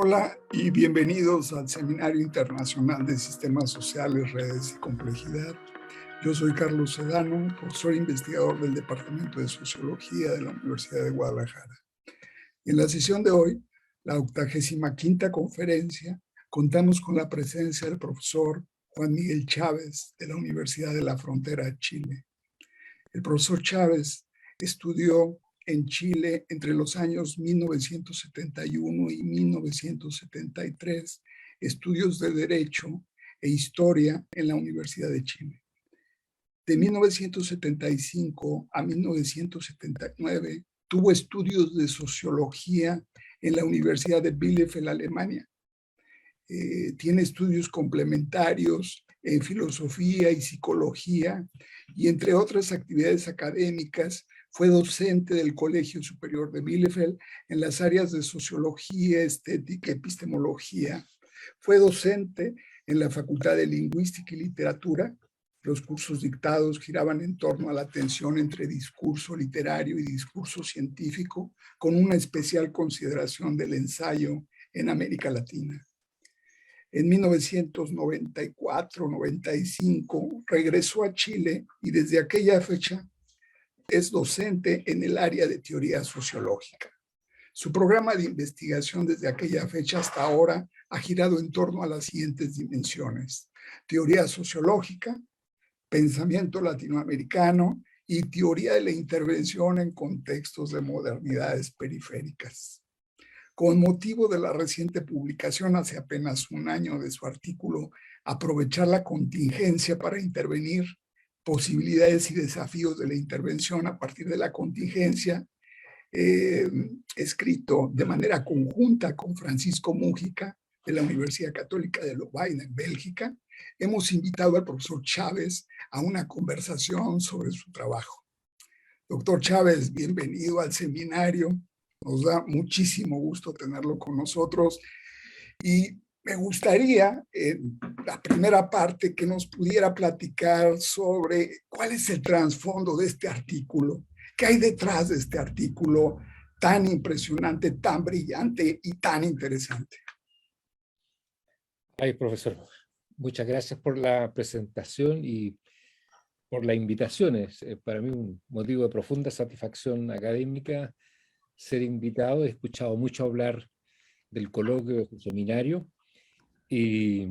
Hola y bienvenidos al Seminario Internacional de Sistemas Sociales, Redes y Complejidad. Yo soy Carlos Sedano, profesor investigador del Departamento de Sociología de la Universidad de Guadalajara. En la sesión de hoy, la 85ª conferencia, contamos con la presencia del profesor Juan Miguel Chávez de la Universidad de la Frontera, Chile. El profesor Chávez estudió en Chile entre los años 1971 y 1973, estudios de Derecho e Historia en la Universidad de Chile. De 1975 a 1979 tuvo estudios de Sociología en la Universidad de Bielefeld, Alemania. Tiene estudios complementarios en Filosofía y Psicología, y entre otras actividades académicas fue docente del Colegio Superior de Bielefeld en las áreas de Sociología, Estética, Epistemología. Fue docente en la Facultad de Lingüística y Literatura. Los cursos dictados giraban en torno a la tensión entre discurso literario y discurso científico, con una especial consideración del ensayo en América Latina. En 1994-95 regresó a Chile y desde aquella fecha es docente en el área de teoría sociológica. Su programa de investigación desde aquella fecha hasta ahora ha girado en torno a las siguientes dimensiones: teoría sociológica, pensamiento latinoamericano y teoría de la intervención en contextos de modernidades periféricas. Con motivo de la reciente publicación hace apenas un año de su artículo "Aprovechar la contingencia para intervenir, posibilidades y desafíos de la intervención a partir de la contingencia", escrito de manera conjunta con Francisco Múgica de la Universidad Católica de Lovaina en Bélgica, hemos invitado al profesor Chávez a una conversación sobre su trabajo. Doctor Chávez, bienvenido al seminario. Nos da muchísimo gusto tenerlo con nosotros y me gustaría, en la primera parte, que nos pudiera platicar sobre cuál es el trasfondo de este artículo, qué hay detrás de este artículo tan impresionante, tan brillante y tan interesante. Ay, profesor, muchas gracias por la presentación y por las invitaciones. Para mí un motivo de profunda satisfacción académica ser invitado. He escuchado mucho hablar del coloquio, del seminario, y,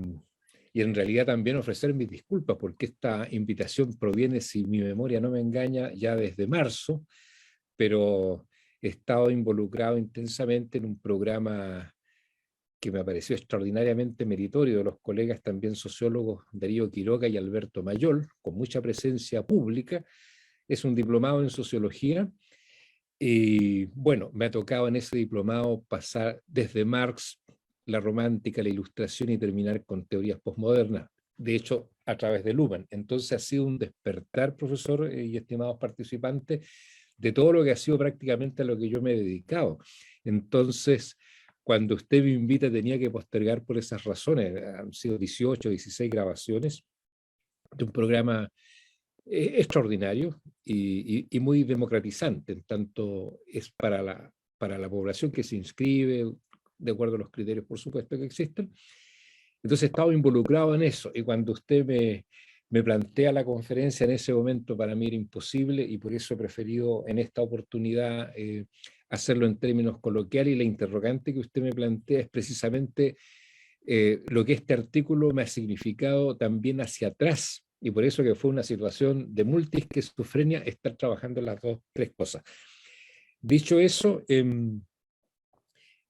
y en realidad también ofrecer mis disculpas porque esta invitación proviene, si mi memoria no me engaña, ya desde marzo, pero he estado involucrado intensamente en un programa que me pareció extraordinariamente meritorio de los colegas también sociólogos Darío Quiroga y Alberto Mayol, con mucha presencia pública. Es un diplomado en sociología y bueno, me ha tocado en ese diplomado pasar desde Marx, la romántica, la ilustración y terminar con teorías posmodernas, de hecho a través de Luhmann. Entonces ha sido un despertar, profesor y estimados participantes, de todo lo que ha sido prácticamente a lo que yo me he dedicado. Entonces, cuando usted me invita tenía que postergar por esas razones. Han sido 18, 16 grabaciones de un programa extraordinario y muy democratizante, en tanto es para la población que se inscribe, de acuerdo a los criterios, por supuesto, que existen. Entonces he estado involucrado en eso, y cuando usted me plantea la conferencia, en ese momento para mí era imposible, y por eso he preferido en esta oportunidad hacerlo en términos coloquiales, y la interrogante que usted me plantea es precisamente lo que este artículo me ha significado también hacia atrás, y por eso que fue una situación de multiesquizofrenia estar trabajando en las tres cosas. Dicho eso,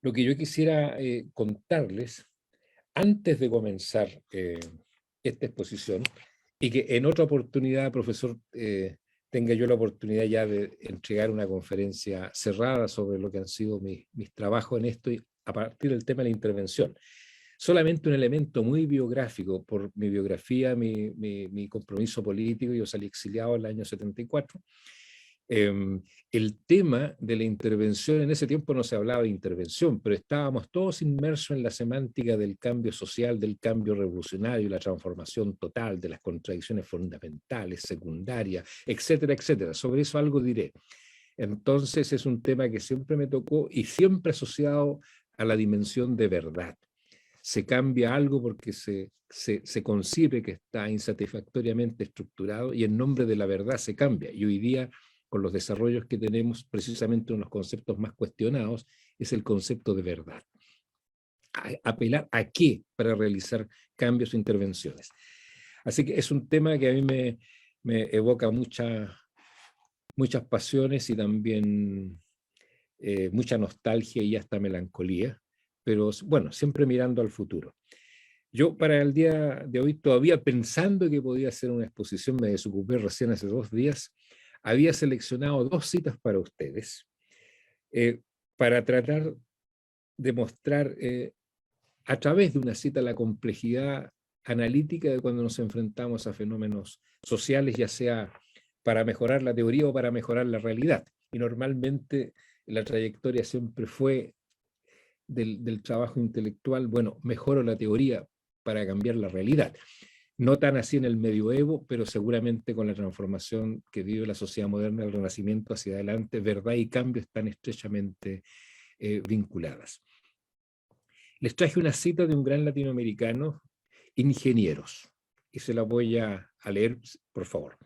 lo que yo quisiera contarles, antes de comenzar esta exposición, y que en otra oportunidad, profesor, tenga yo la oportunidad ya de entregar una conferencia cerrada sobre lo que han sido mis trabajos en esto, y a partir del tema de la intervención. Solamente un elemento muy biográfico, por mi biografía, mi compromiso político. Yo salí exiliado en el año 74. El tema de la intervención, en ese tiempo no se hablaba de intervención, pero estábamos todos inmersos en la semántica del cambio social, del cambio revolucionario, la transformación total, de las contradicciones fundamentales, secundarias, etcétera, etcétera. Sobre eso algo diré. Entonces es un tema que siempre me tocó y siempre asociado a la dimensión de verdad. Se cambia algo porque se concibe que está insatisfactoriamente estructurado y en nombre de la verdad se cambia. Y hoy día, con los desarrollos que tenemos, precisamente uno de los conceptos más cuestionados es el concepto de verdad. ¿Apelar a qué para realizar cambios o intervenciones? Así que es un tema que a mí me evoca muchas pasiones y también mucha nostalgia y hasta melancolía, pero bueno, siempre mirando al futuro. Yo para el día de hoy, todavía pensando que podía hacer una exposición, me desocupé recién hace 2 días, había seleccionado 2 citas para ustedes, para tratar de mostrar a través de una cita la complejidad analítica de cuando nos enfrentamos a fenómenos sociales, ya sea para mejorar la teoría o para mejorar la realidad. Y normalmente la trayectoria siempre fue del trabajo intelectual, bueno, mejoro la teoría para cambiar la realidad. No tan así en el medioevo, pero seguramente con la transformación que vive la sociedad moderna, el Renacimiento hacia adelante, verdad y cambio están estrechamente vinculadas. Les traje una cita de un gran latinoamericano, Ingenieros, y se la voy a leer, por favor.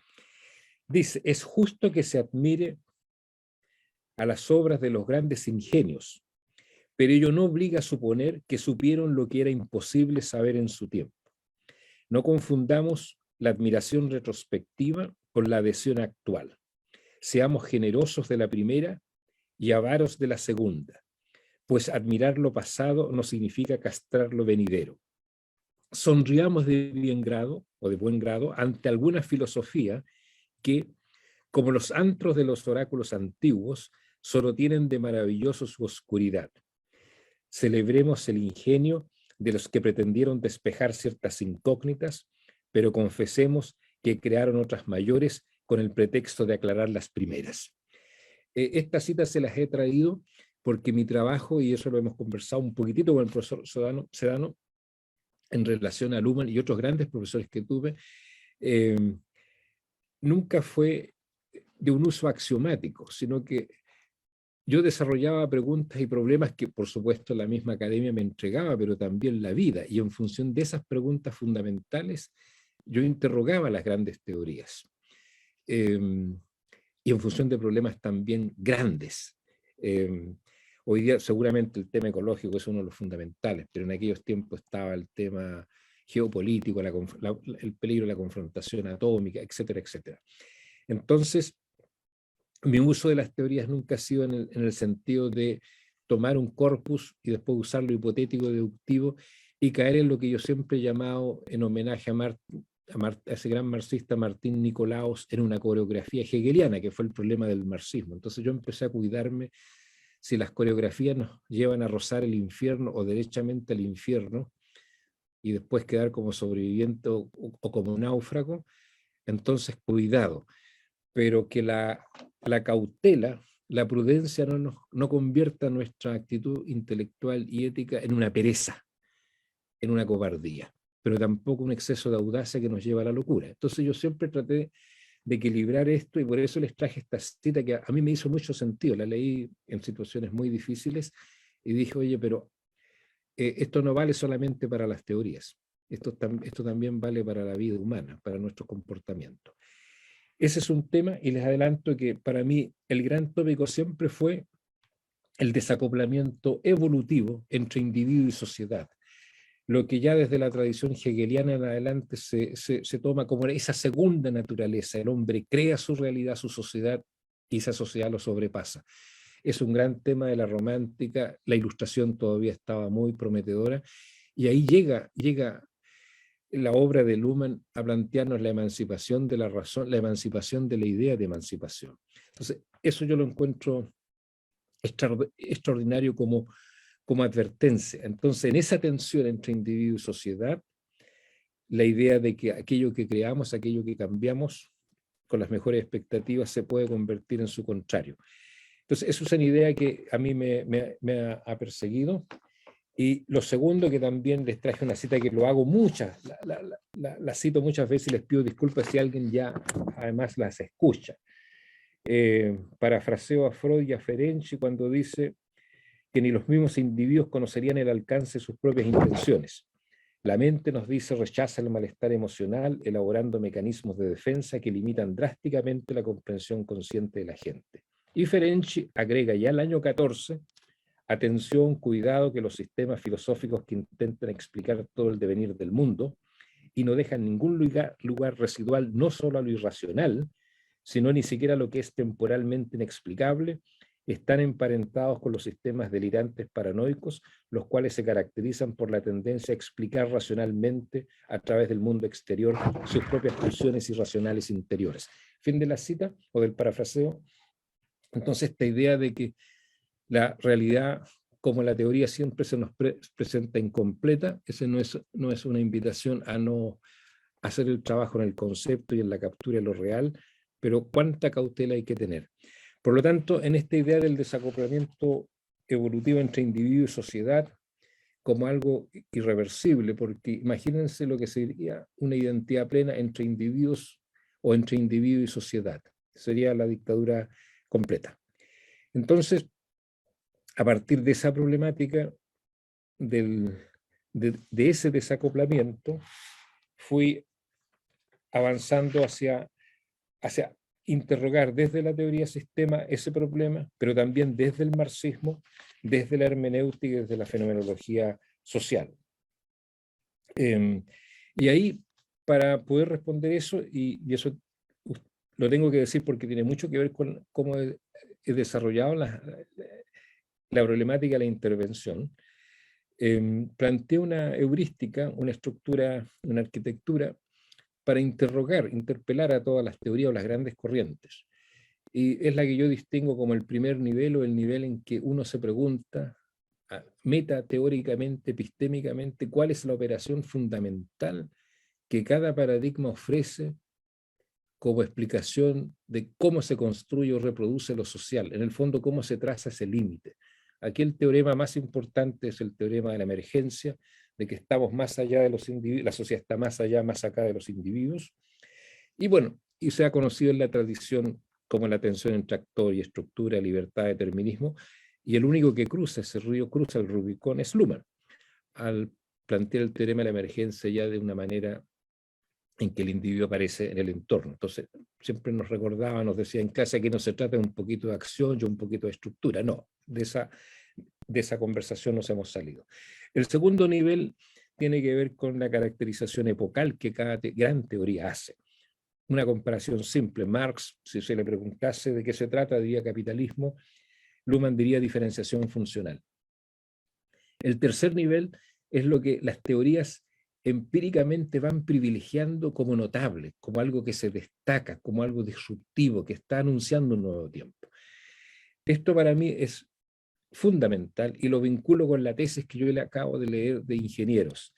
Dice: es justo que se admire a las obras de los grandes ingenios, pero ello no obliga a suponer que supieron lo que era imposible saber en su tiempo. No confundamos la admiración retrospectiva con la adhesión actual. Seamos generosos de la primera y avaros de la segunda, pues admirar lo pasado no significa castrar lo venidero. Sonriamos de bien grado o de buen grado ante alguna filosofía que, como los antros de los oráculos antiguos, solo tienen de maravilloso su oscuridad. Celebremos el ingenio de los que pretendieron despejar ciertas incógnitas, pero confesemos que crearon otras mayores con el pretexto de aclarar las primeras. Estas citas se las he traído porque mi trabajo, y eso lo hemos conversado un poquitito con el profesor Sedano, en relación a Luhmann y otros grandes profesores que tuve, nunca fue de un uso axiomático, sino que yo desarrollaba preguntas y problemas que, por supuesto, la misma academia me entregaba, pero también la vida, y en función de esas preguntas fundamentales, yo interrogaba las grandes teorías, y en función de problemas también grandes. Hoy día seguramente el tema ecológico es uno de los fundamentales, pero en aquellos tiempos estaba el tema geopolítico, el peligro de la confrontación atómica, etcétera, etcétera. Entonces, mi uso de las teorías nunca ha sido en el sentido de tomar un corpus y después usarlo hipotético, deductivo, y caer en lo que yo siempre he llamado, en homenaje a ese gran marxista Martín Nicolaus, en una coreografía hegeliana, que fue el problema del marxismo. Entonces yo empecé a cuidarme si las coreografías nos llevan a rozar el infierno o derechamente al infierno, y después quedar como sobreviviente o como náufrago, entonces cuidado, pero que la cautela, la prudencia no convierta nuestra actitud intelectual y ética en una pereza, en una cobardía, pero tampoco un exceso de audacia que nos lleva a la locura. Entonces yo siempre traté de equilibrar esto, y por eso les traje esta cita que a mí me hizo mucho sentido. La leí en situaciones muy difíciles y dije, oye, pero esto no vale solamente para las teorías, esto también vale para la vida humana, para nuestro comportamiento. Ese es un tema, y les adelanto que para mí el gran tópico siempre fue el desacoplamiento evolutivo entre individuo y sociedad, lo que ya desde la tradición hegeliana en adelante se toma como esa segunda naturaleza. El hombre crea su realidad, su sociedad, y esa sociedad lo sobrepasa. Es un gran tema de la romántica, la Ilustración todavía estaba muy prometedora, y ahí llega la obra de Luhmann a plantearnos la emancipación de la razón, la emancipación de la idea de emancipación. Entonces, eso yo lo encuentro extraordinario como advertencia. Entonces, en esa tensión entre individuo y sociedad, la idea de que aquello que creamos, aquello que cambiamos con las mejores expectativas, se puede convertir en su contrario. Entonces, eso es una idea que a mí me ha perseguido. Y lo segundo, que también les traje una cita que lo hago muchas, la cito muchas veces y les pido disculpas si alguien ya además las escucha. Parafraseo a Freud y a Ferenczi cuando dice que ni los mismos individuos conocerían el alcance de sus propias intenciones. La mente, nos dice, rechaza el malestar emocional, elaborando mecanismos de defensa que limitan drásticamente la comprensión consciente de la gente. Y Ferenczi agrega ya el año 14, atención, cuidado, que los sistemas filosóficos que intentan explicar todo el devenir del mundo y no dejan ningún lugar residual no solo a lo irracional, sino ni siquiera a lo que es temporalmente inexplicable, están emparentados con los sistemas delirantes paranoicos, los cuales se caracterizan por la tendencia a explicar racionalmente a través del mundo exterior sus propias pulsiones irracionales interiores. Fin de la cita o del parafraseo. Entonces, esta idea de que la realidad, como la teoría siempre se nos presenta incompleta, esa no es una invitación a no hacer el trabajo en el concepto y en la captura de lo real, pero cuánta cautela hay que tener. Por lo tanto, en esta idea del desacoplamiento evolutivo entre individuo y sociedad como algo irreversible, porque imagínense lo que sería una identidad plena entre individuos o entre individuo y sociedad. Sería la dictadura completa. Entonces, a partir de esa problemática, de ese desacoplamiento, fui avanzando hacia interrogar desde la teoría sistema ese problema, pero también desde el marxismo, desde la hermenéutica y desde la fenomenología social. Y ahí, para poder responder eso, y eso lo tengo que decir porque tiene mucho que ver con cómo he desarrollado la problemática de la intervención, planteé una heurística, una estructura, una arquitectura para interpelar a todas las teorías o las grandes corrientes. Y es la que yo distingo como el primer nivel o el nivel en que uno se pregunta metateóricamente, epistémicamente, cuál es la operación fundamental que cada paradigma ofrece como explicación de cómo se construye o reproduce lo social, en el fondo cómo se traza ese límite. Aquí el teorema más importante es el teorema de la emergencia, de que estamos más allá de los individuos, la sociedad está más allá, más acá de los individuos. Y bueno, y se ha conocido en la tradición como la tensión entre actor y estructura, libertad, determinismo, y el único que cruza ese río, cruza el Rubicón, es Luhmann, al plantear el teorema de la emergencia ya de una manera en que el individuo aparece en el entorno. Entonces, siempre nos recordaba, nos decía en clase que no se trata de un poquito de acción y un poquito de estructura. No, de esa conversación nos hemos salido. El segundo nivel tiene que ver con la caracterización epocal que cada gran teoría hace. Una comparación simple. Marx, si se le preguntase de qué se trata, diría capitalismo. Luhmann diría diferenciación funcional. El tercer nivel es lo que las teorías empíricamente van privilegiando como notable, como algo que se destaca, como algo disruptivo, que está anunciando un nuevo tiempo. Esto para mí es fundamental y lo vinculo con la tesis que yo le acabo de leer de ingenieros.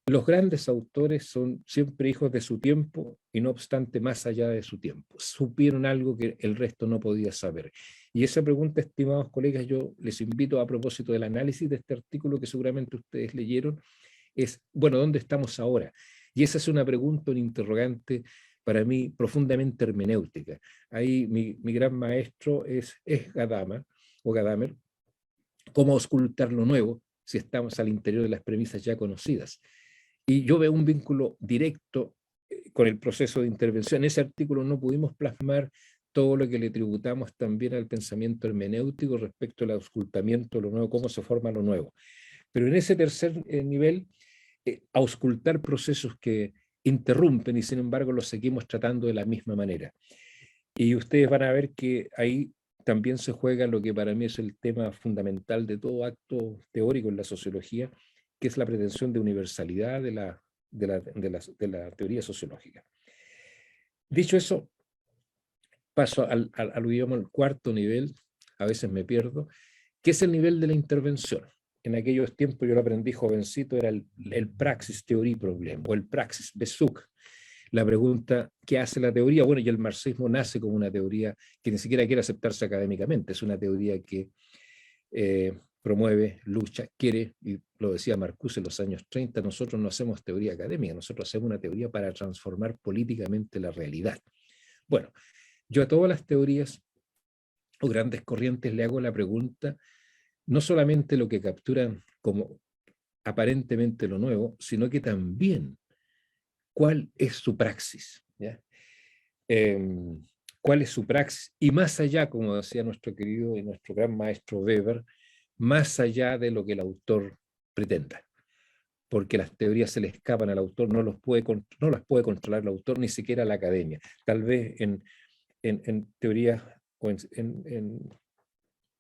Los grandes autores son siempre hijos de su tiempo y no obstante más allá de su tiempo. Supieron algo que el resto no podía saber. Y esa pregunta, estimados colegas, yo les invito a propósito del análisis de este artículo que seguramente ustedes leyeron, es, bueno, ¿dónde estamos ahora? Y esa es una pregunta, un interrogante para mí profundamente hermenéutica. Ahí mi gran maestro es Gadamer, cómo auscultar lo nuevo si estamos al interior de las premisas ya conocidas. Y yo veo un vínculo directo con el proceso de intervención. En ese artículo no pudimos plasmar todo lo que le tributamos también al pensamiento hermenéutico respecto al auscultamiento de lo nuevo, cómo se forma lo nuevo. Pero en ese tercer nivel, auscultar procesos que interrumpen y sin embargo los seguimos tratando de la misma manera. Y ustedes van a ver que ahí también se juega lo que para mí es el tema fundamental de todo acto teórico en la sociología, que es la pretensión de universalidad de la teoría sociológica. Dicho eso, paso al cuarto nivel, a veces me pierdo, que es el nivel de la intervención. En aquellos tiempos yo lo aprendí jovencito, era el praxis teoría problem, o el praxis Besuk. La pregunta, ¿qué hace la teoría? Bueno, y el marxismo nace como una teoría que ni siquiera quiere aceptarse académicamente, es una teoría que promueve, lucha, quiere, y lo decía Marcuse en los años 30, nosotros no hacemos teoría académica, nosotros hacemos una teoría para transformar políticamente la realidad. Bueno, yo a todas las teorías o grandes corrientes le hago la pregunta no solamente lo que capturan como aparentemente lo nuevo, sino que también cuál es su praxis, ¿ya? Cuál es su praxis, y más allá, como decía nuestro querido y nuestro gran maestro Weber, más allá de lo que el autor pretenda, porque las teorías se le escapan al autor, no las puede controlar el autor, ni siquiera la academia. Tal vez en teorías o en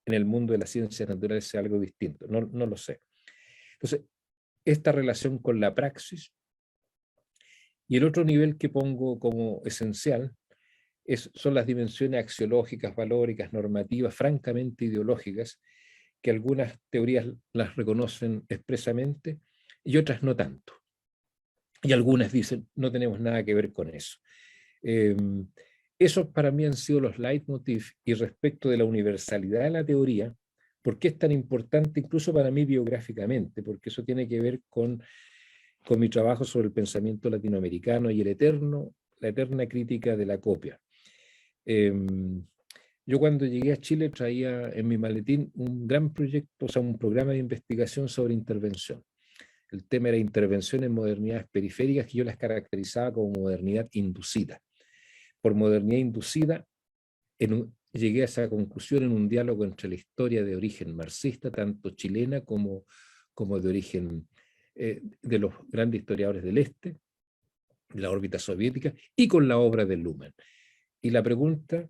el mundo de las ciencias naturales sea algo distinto, no lo sé. Entonces, esta relación con la praxis, y el otro nivel que pongo como esencial son las dimensiones axiológicas, valóricas, normativas, francamente ideológicas, que algunas teorías las reconocen expresamente y otras no tanto. Y algunas dicen, no tenemos nada que ver con eso. Esos para mí han sido los leitmotiv. Y respecto de la universalidad de la teoría, ¿por qué es tan importante incluso para mí biográficamente? Porque eso tiene que ver con mi trabajo sobre el pensamiento latinoamericano y la eterna crítica de la copia. Yo cuando llegué a Chile traía en mi maletín un gran proyecto, o sea, un programa de investigación sobre intervención. El tema era intervención en modernidades periféricas, que yo las caracterizaba como modernidad inducida. Por modernidad inducida, llegué a esa conclusión en un diálogo entre la historia de origen marxista, tanto chilena como de origen de los grandes historiadores del Este, de la órbita soviética, y con la obra de Luhmann. Y la pregunta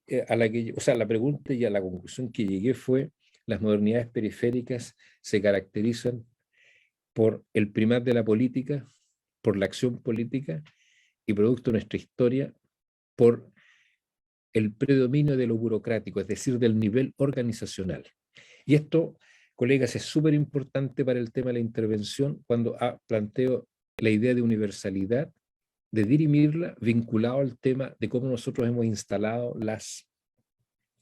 la pregunta y a la conclusión que llegué fue: las modernidades periféricas se caracterizan por el primar de la política, por la acción política, y producto de nuestra historia, por el predominio de lo burocrático, es decir, del nivel organizacional. Y esto, colegas, es súper importante para el tema de la intervención cuando planteo la idea de universalidad, de dirimirla vinculado al tema de cómo nosotros hemos instalado las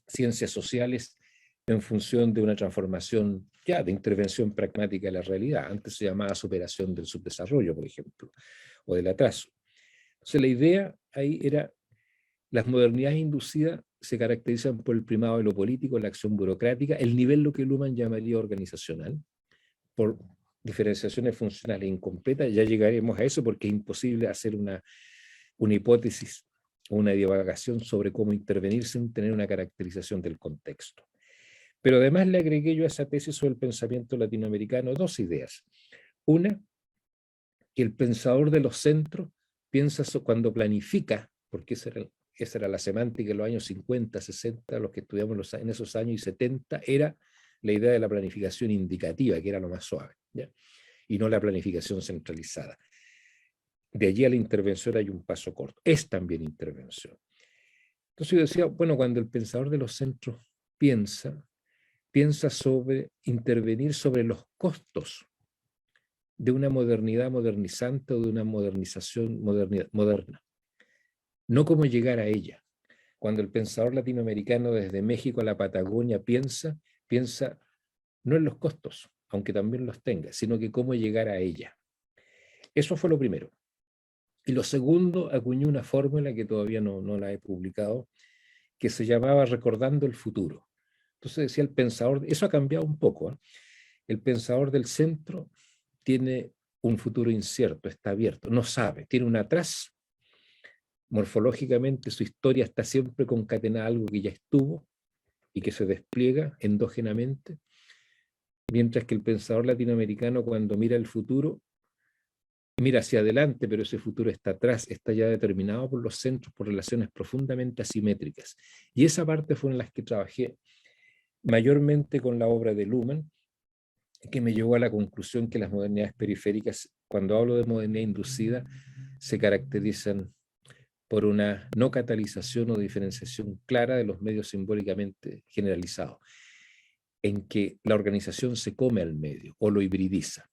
ciencias sociales en función de una transformación ya de intervención pragmática de la realidad. Antes se llamaba superación del subdesarrollo, por ejemplo, o del atraso. Entonces la idea ahí era: las modernidades inducidas se caracterizan por el primado de lo político, la acción burocrática, el nivel lo que Luhmann llamaría organizacional, por diferenciaciones funcionales incompletas. Ya llegaremos a eso porque es imposible hacer una hipótesis o una divagación sobre cómo intervenir sin tener una caracterización del contexto. Pero además le agregué yo a esa tesis sobre el pensamiento latinoamericano dos ideas. Una, que el pensador de los centros piensa cuando planifica, porque esa era la semántica en los años 50, 60, los que estudiamos en esos años, y 70, era la idea de la planificación indicativa, que era lo más suave, ¿ya? Y no la planificación centralizada. De allí a la intervención hay un paso corto. Es también intervención. Entonces yo decía, bueno, cuando el pensador de los centros piensa sobre intervenir sobre los costos de una modernidad modernizante o de una modernización moderna, no cómo llegar a ella. Cuando el pensador latinoamericano desde México a la Patagonia piensa no en los costos, aunque también los tenga, sino que cómo llegar a ella. Eso fue lo primero. Y lo segundo, acuñó una fórmula que todavía no la he publicado, que se llamaba recordando el futuro. Entonces decía el pensador, eso ha cambiado un poco, ¿eh? El pensador del centro tiene un futuro incierto, está abierto, no sabe, tiene un atrás. Morfológicamente su historia está siempre concatenada a algo que ya estuvo y que se despliega endógenamente, mientras que el pensador latinoamericano, cuando mira el futuro, mira hacia adelante, pero ese futuro está atrás, está ya determinado por los centros, por relaciones profundamente asimétricas. Y esa parte fue en las que trabajé mayormente con la obra de Luhmann, que me llevó a la conclusión que las modernidades periféricas, cuando hablo de modernidad inducida, se caracterizan por una no catalización o diferenciación clara de los medios simbólicamente generalizados, en que la organización se come al medio o lo hibridiza.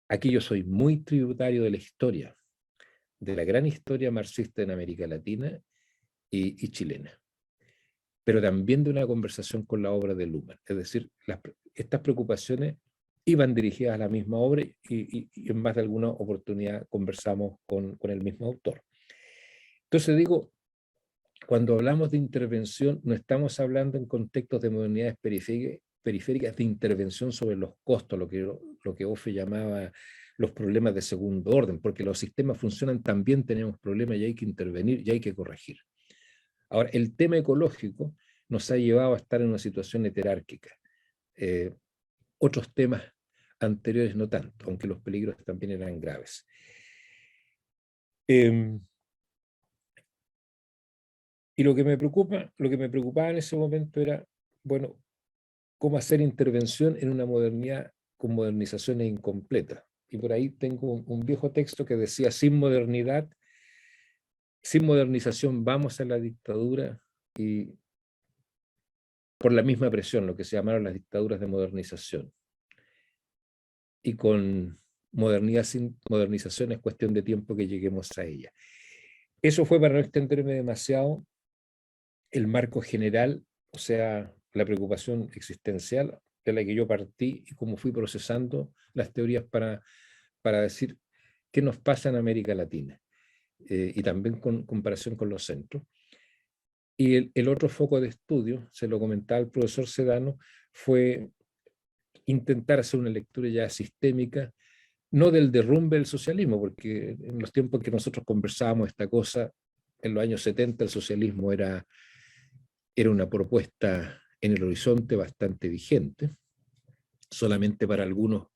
Aquí yo soy muy tributario de la historia, de la gran historia marxista en América Latina y chilena, pero también de una conversación con la obra de Luhmann. Es decir, estas preocupaciones iban dirigidas a la misma obra y en más de alguna oportunidad conversamos con el mismo autor. Entonces digo, cuando hablamos de intervención, no estamos hablando en contextos de modernidades periféricas de intervención sobre los costos, lo que Ofe llamaba los problemas de segundo orden, porque los sistemas funcionan tan bien, tenemos problemas y hay que intervenir y hay que corregir. Ahora, el tema ecológico nos ha llevado a estar en una situación heterárquica. Otros temas anteriores no tanto, aunque los peligros también eran graves. Y lo que me preocupaba en ese momento era, bueno, cómo hacer intervención en una modernidad con modernizaciones incompletas. Y por ahí tengo un viejo texto que decía, sin modernización vamos a la dictadura, y por la misma presión, lo que se llamaron las dictaduras de modernización. Y con modernidad sin modernización es cuestión de tiempo que lleguemos a ella. Eso fue, para no extenderme demasiado, el marco general, o sea, la preocupación existencial de la que yo partí y cómo fui procesando las teorías para decir qué nos pasa en América Latina, y también con comparación con los centros. Y el otro foco de estudio, se lo comentaba el profesor Sedano, fue intentar hacer una lectura ya sistémica, no del derrumbe del socialismo, porque en los tiempos que nosotros conversábamos esta cosa, en los años 70 el socialismo era una propuesta en el horizonte bastante vigente, solamente para algunos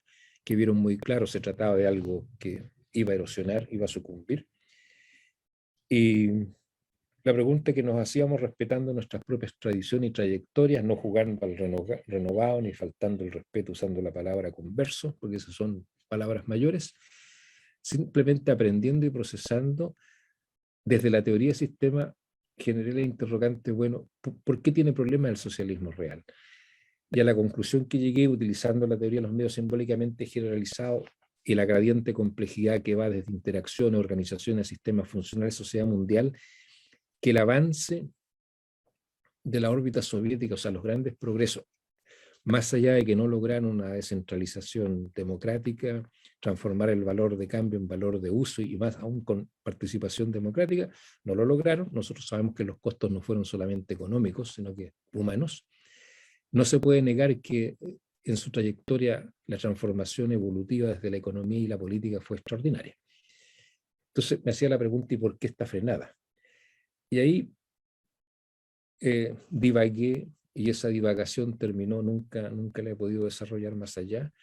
que vieron muy claro se trataba de algo que iba a erosionar, iba a sucumbir. Y la pregunta que nos hacíamos, respetando nuestras propias tradiciones y trayectorias, no jugando al renovado ni faltando el respeto usando la palabra converso, porque esas son palabras mayores, simplemente aprendiendo y procesando desde la teoría de sistema, generé la interrogante, bueno, ¿por qué tiene problemas el socialismo real? Y a la conclusión que llegué, utilizando la teoría de los medios simbólicamente generalizados y la gradiente complejidad que va desde interacciones, organizaciones, sistemas funcionales, sociedad mundial, que el avance de la órbita soviética, o sea, los grandes progresos, más allá de que no lograron una descentralización democrática, transformar el valor de cambio en valor de uso y más aún con participación democrática, no lo lograron. Nosotros sabemos que los costos no fueron solamente económicos, sino que humanos. No se puede negar que en su trayectoria la transformación evolutiva desde la economía y la política fue extraordinaria. Entonces me hacía la pregunta, ¿y por qué está frenada? Y ahí divagué, y esa divagación terminó, nunca la he podido desarrollar más allá,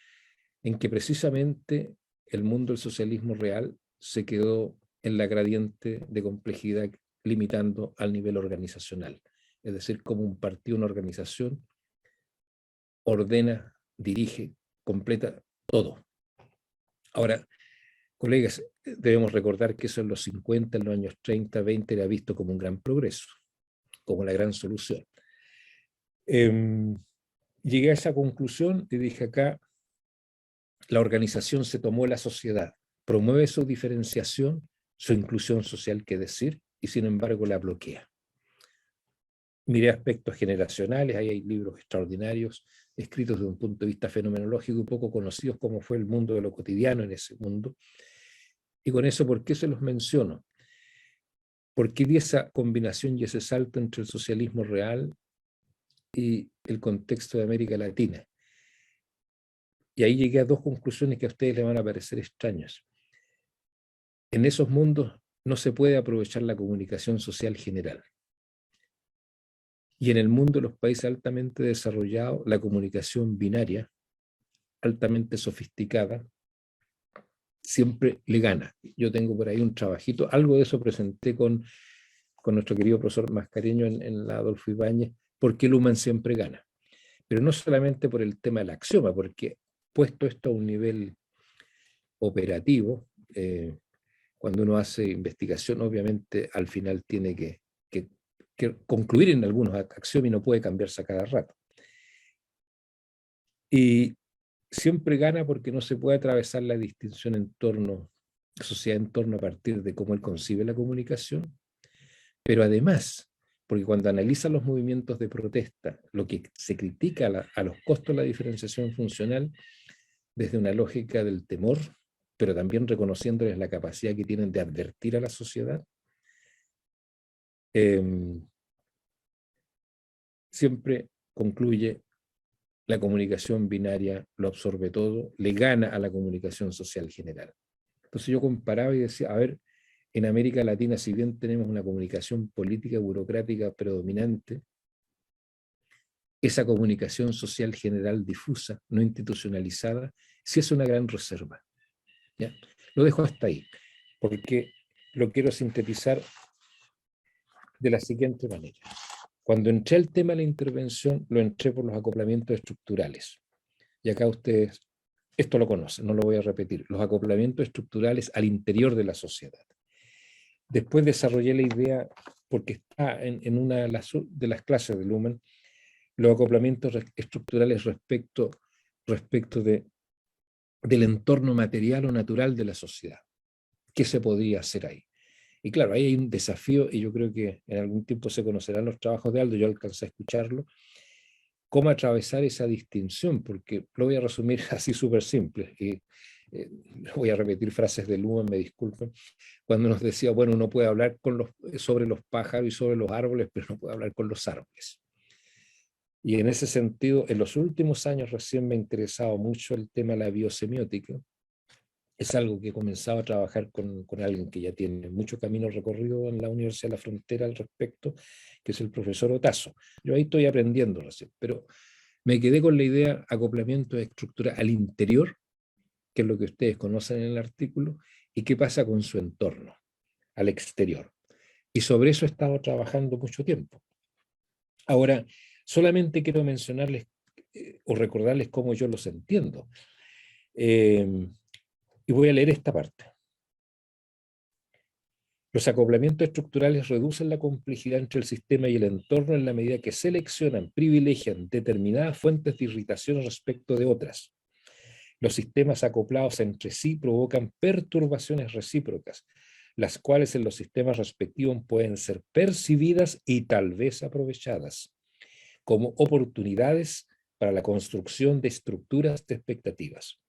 en que precisamente el mundo del socialismo real se quedó en la gradiente de complejidad, limitando al nivel organizacional. Es decir, como un partido, una organización, ordena, dirige, completa todo. Ahora, colegas, debemos recordar que eso en los 50, en los años 30, 20, era visto como un gran progreso, como la gran solución. Llegué a esa conclusión y dije acá, la organización se tomó la sociedad, promueve su diferenciación, su inclusión social, que decir, y sin embargo la bloquea. Miré aspectos generacionales, ahí hay libros extraordinarios, escritos desde un punto de vista fenomenológico y poco conocidos, como fue el mundo de lo cotidiano en ese mundo. Y con eso, ¿por qué se los menciono? Porque di esa combinación y ese salto entre el socialismo real y el contexto de América Latina. Y ahí llegué a dos conclusiones que a ustedes les van a parecer extrañas. En esos mundos no se puede aprovechar la comunicación social general. Y en el mundo de los países altamente desarrollados, la comunicación binaria, altamente sofisticada, siempre le gana. Yo tengo por ahí un trabajito, algo de eso presenté con nuestro querido profesor Mascareño en la Adolfo Ibáñez, ¿por qué el humano siempre gana? Pero no solamente por el tema del axioma, porque puesto esto a un nivel operativo, cuando uno hace investigación, obviamente al final tiene que concluir en algunos axiomas y no puede cambiarse a cada rato. Y siempre gana porque no se puede atravesar la distinción sociedad en torno a partir de cómo él concibe la comunicación, pero además, porque cuando analiza los movimientos de protesta, lo que se critica a los costos de la diferenciación funcional desde una lógica del temor, pero también reconociéndoles la capacidad que tienen de advertir a la sociedad, siempre concluye la comunicación binaria lo absorbe todo, le gana a la comunicación social general. Entonces yo comparaba y decía, a ver, en América Latina, si bien tenemos una comunicación política burocrática predominante, esa comunicación social general difusa, no institucionalizada, sí es una gran reserva. ¿Ya? Lo dejo hasta ahí, porque lo quiero sintetizar de la siguiente manera. Cuando entré al tema de la intervención, lo entré por los acoplamientos estructurales. Y acá ustedes, esto lo conocen, no lo voy a repetir, los acoplamientos estructurales al interior de la sociedad. Después desarrollé la idea, porque está en una de las clases de Luhmann, los acoplamientos estructurales respecto del entorno material o natural de la sociedad. ¿Qué se podría hacer ahí? Y claro, ahí hay un desafío, y yo creo que en algún tiempo se conocerán los trabajos de Aldo, yo alcancé a escucharlo, cómo atravesar esa distinción, porque lo voy a resumir así súper simple, y voy a repetir frases de Luhmann, me disculpen, cuando nos decía, bueno, uno puede hablar sobre los pájaros y sobre los árboles, pero no puede hablar con los árboles. Y en ese sentido, en los últimos años recién me ha interesado mucho el tema de la biosemiótica. Es algo que he comenzado a trabajar con alguien que ya tiene mucho camino recorrido en la Universidad de la Frontera al respecto, que es el profesor Otazo. Yo ahí estoy aprendiendo recién, pero me quedé con la idea acoplamiento de estructura al interior, que es lo que ustedes conocen en el artículo, y qué pasa con su entorno, al exterior. Y sobre eso he estado trabajando mucho tiempo. Ahora, solamente quiero mencionarles o recordarles cómo yo los entiendo. Y voy a leer esta parte. Los acoplamientos estructurales reducen la complejidad entre el sistema y el entorno en la medida que seleccionan, privilegian determinadas fuentes de irritación respecto de otras. Los sistemas acoplados entre sí provocan perturbaciones recíprocas, las cuales en los sistemas respectivos pueden ser percibidas y tal vez aprovechadas como oportunidades para la construcción de estructuras de expectativas.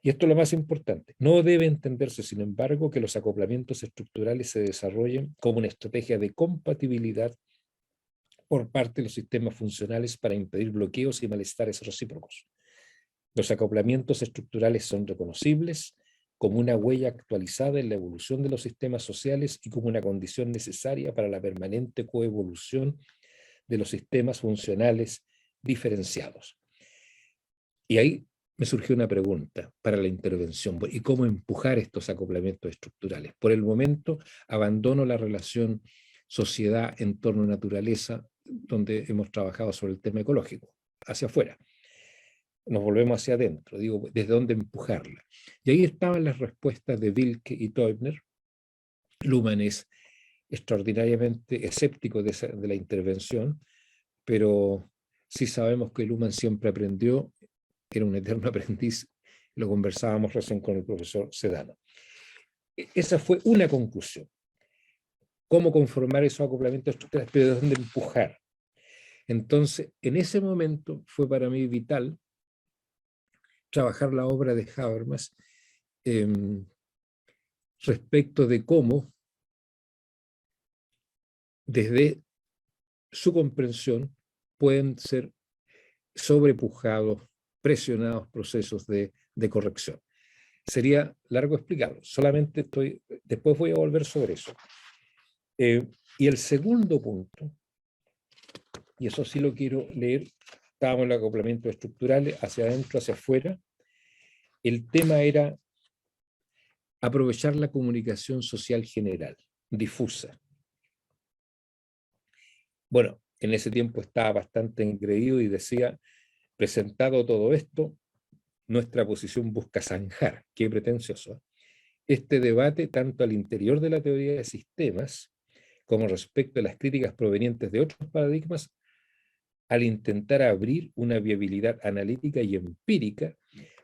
Y esto es lo más importante. No debe entenderse, sin embargo, que los acoplamientos estructurales se desarrollen como una estrategia de compatibilidad por parte de los sistemas funcionales para impedir bloqueos y malestares recíprocos. Los acoplamientos estructurales son reconocibles como una huella actualizada en la evolución de los sistemas sociales y como una condición necesaria para la permanente coevolución de los sistemas funcionales diferenciados. Y ahí me surgió una pregunta para la intervención. ¿Y cómo empujar estos acoplamientos estructurales? Por el momento, abandono la relación sociedad-entorno-naturaleza, donde hemos trabajado sobre el tema ecológico, hacia afuera. Nos volvemos hacia adentro, digo, ¿desde dónde empujarla? Y ahí estaban las respuestas de Wilke y Teubner. Luhmann es extraordinariamente escéptico de la intervención, pero sí sabemos que Luhmann siempre aprendió, era un eterno aprendiz, lo conversábamos recién con el profesor Sedano. Esa fue una conclusión. ¿Cómo conformar esos acoplamientos estructurales, pero de dónde empujar? Entonces, en ese momento fue para mí vital trabajar la obra de Habermas respecto de cómo, desde su comprensión, pueden ser sobrepujados, presionados procesos de corrección. Sería largo explicarlo, solamente después voy a volver sobre eso. Y el segundo punto, y eso sí lo quiero leer, estábamos en los acoplamientos estructurales, hacia adentro, hacia afuera. El tema era aprovechar la comunicación social general, difusa. Bueno, en ese tiempo estaba bastante engreído y decía, presentado todo esto, nuestra posición busca zanjar, qué pretencioso, este debate tanto al interior de la teoría de sistemas como respecto a las críticas provenientes de otros paradigmas, al intentar abrir una viabilidad analítica y empírica,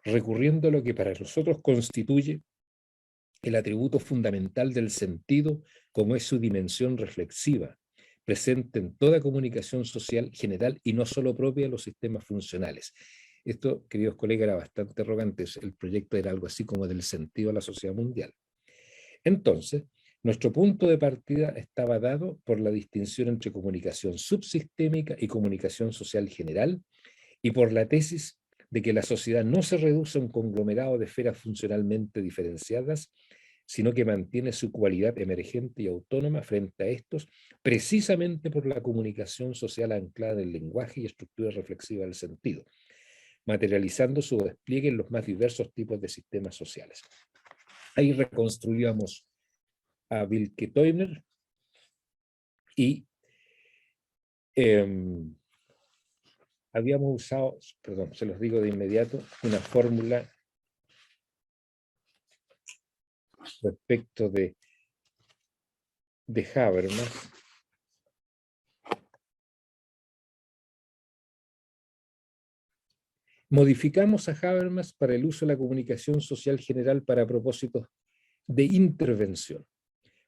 recurriendo a lo que para nosotros constituye el atributo fundamental del sentido, como es su dimensión reflexiva, presente en toda comunicación social general y no solo propia de los sistemas funcionales. Esto, queridos colegas, era bastante arrogante. El proyecto era algo así como del sentido de la sociedad mundial. Entonces, nuestro punto de partida estaba dado por la distinción entre comunicación subsistémica y comunicación social general, y por la tesis de que la sociedad no se reduce a un conglomerado de esferas funcionalmente diferenciadas, sino que mantiene su cualidad emergente y autónoma frente a estos, precisamente por la comunicación social anclada en el lenguaje y estructura reflexiva del sentido, materializando su despliegue en los más diversos tipos de sistemas sociales. Ahí reconstruíamos a Wilke Teuner y habíamos usado, perdón, se los digo de inmediato, una fórmula respecto de Habermas. Modificamos a Habermas para el uso de la comunicación social general para propósitos de intervención,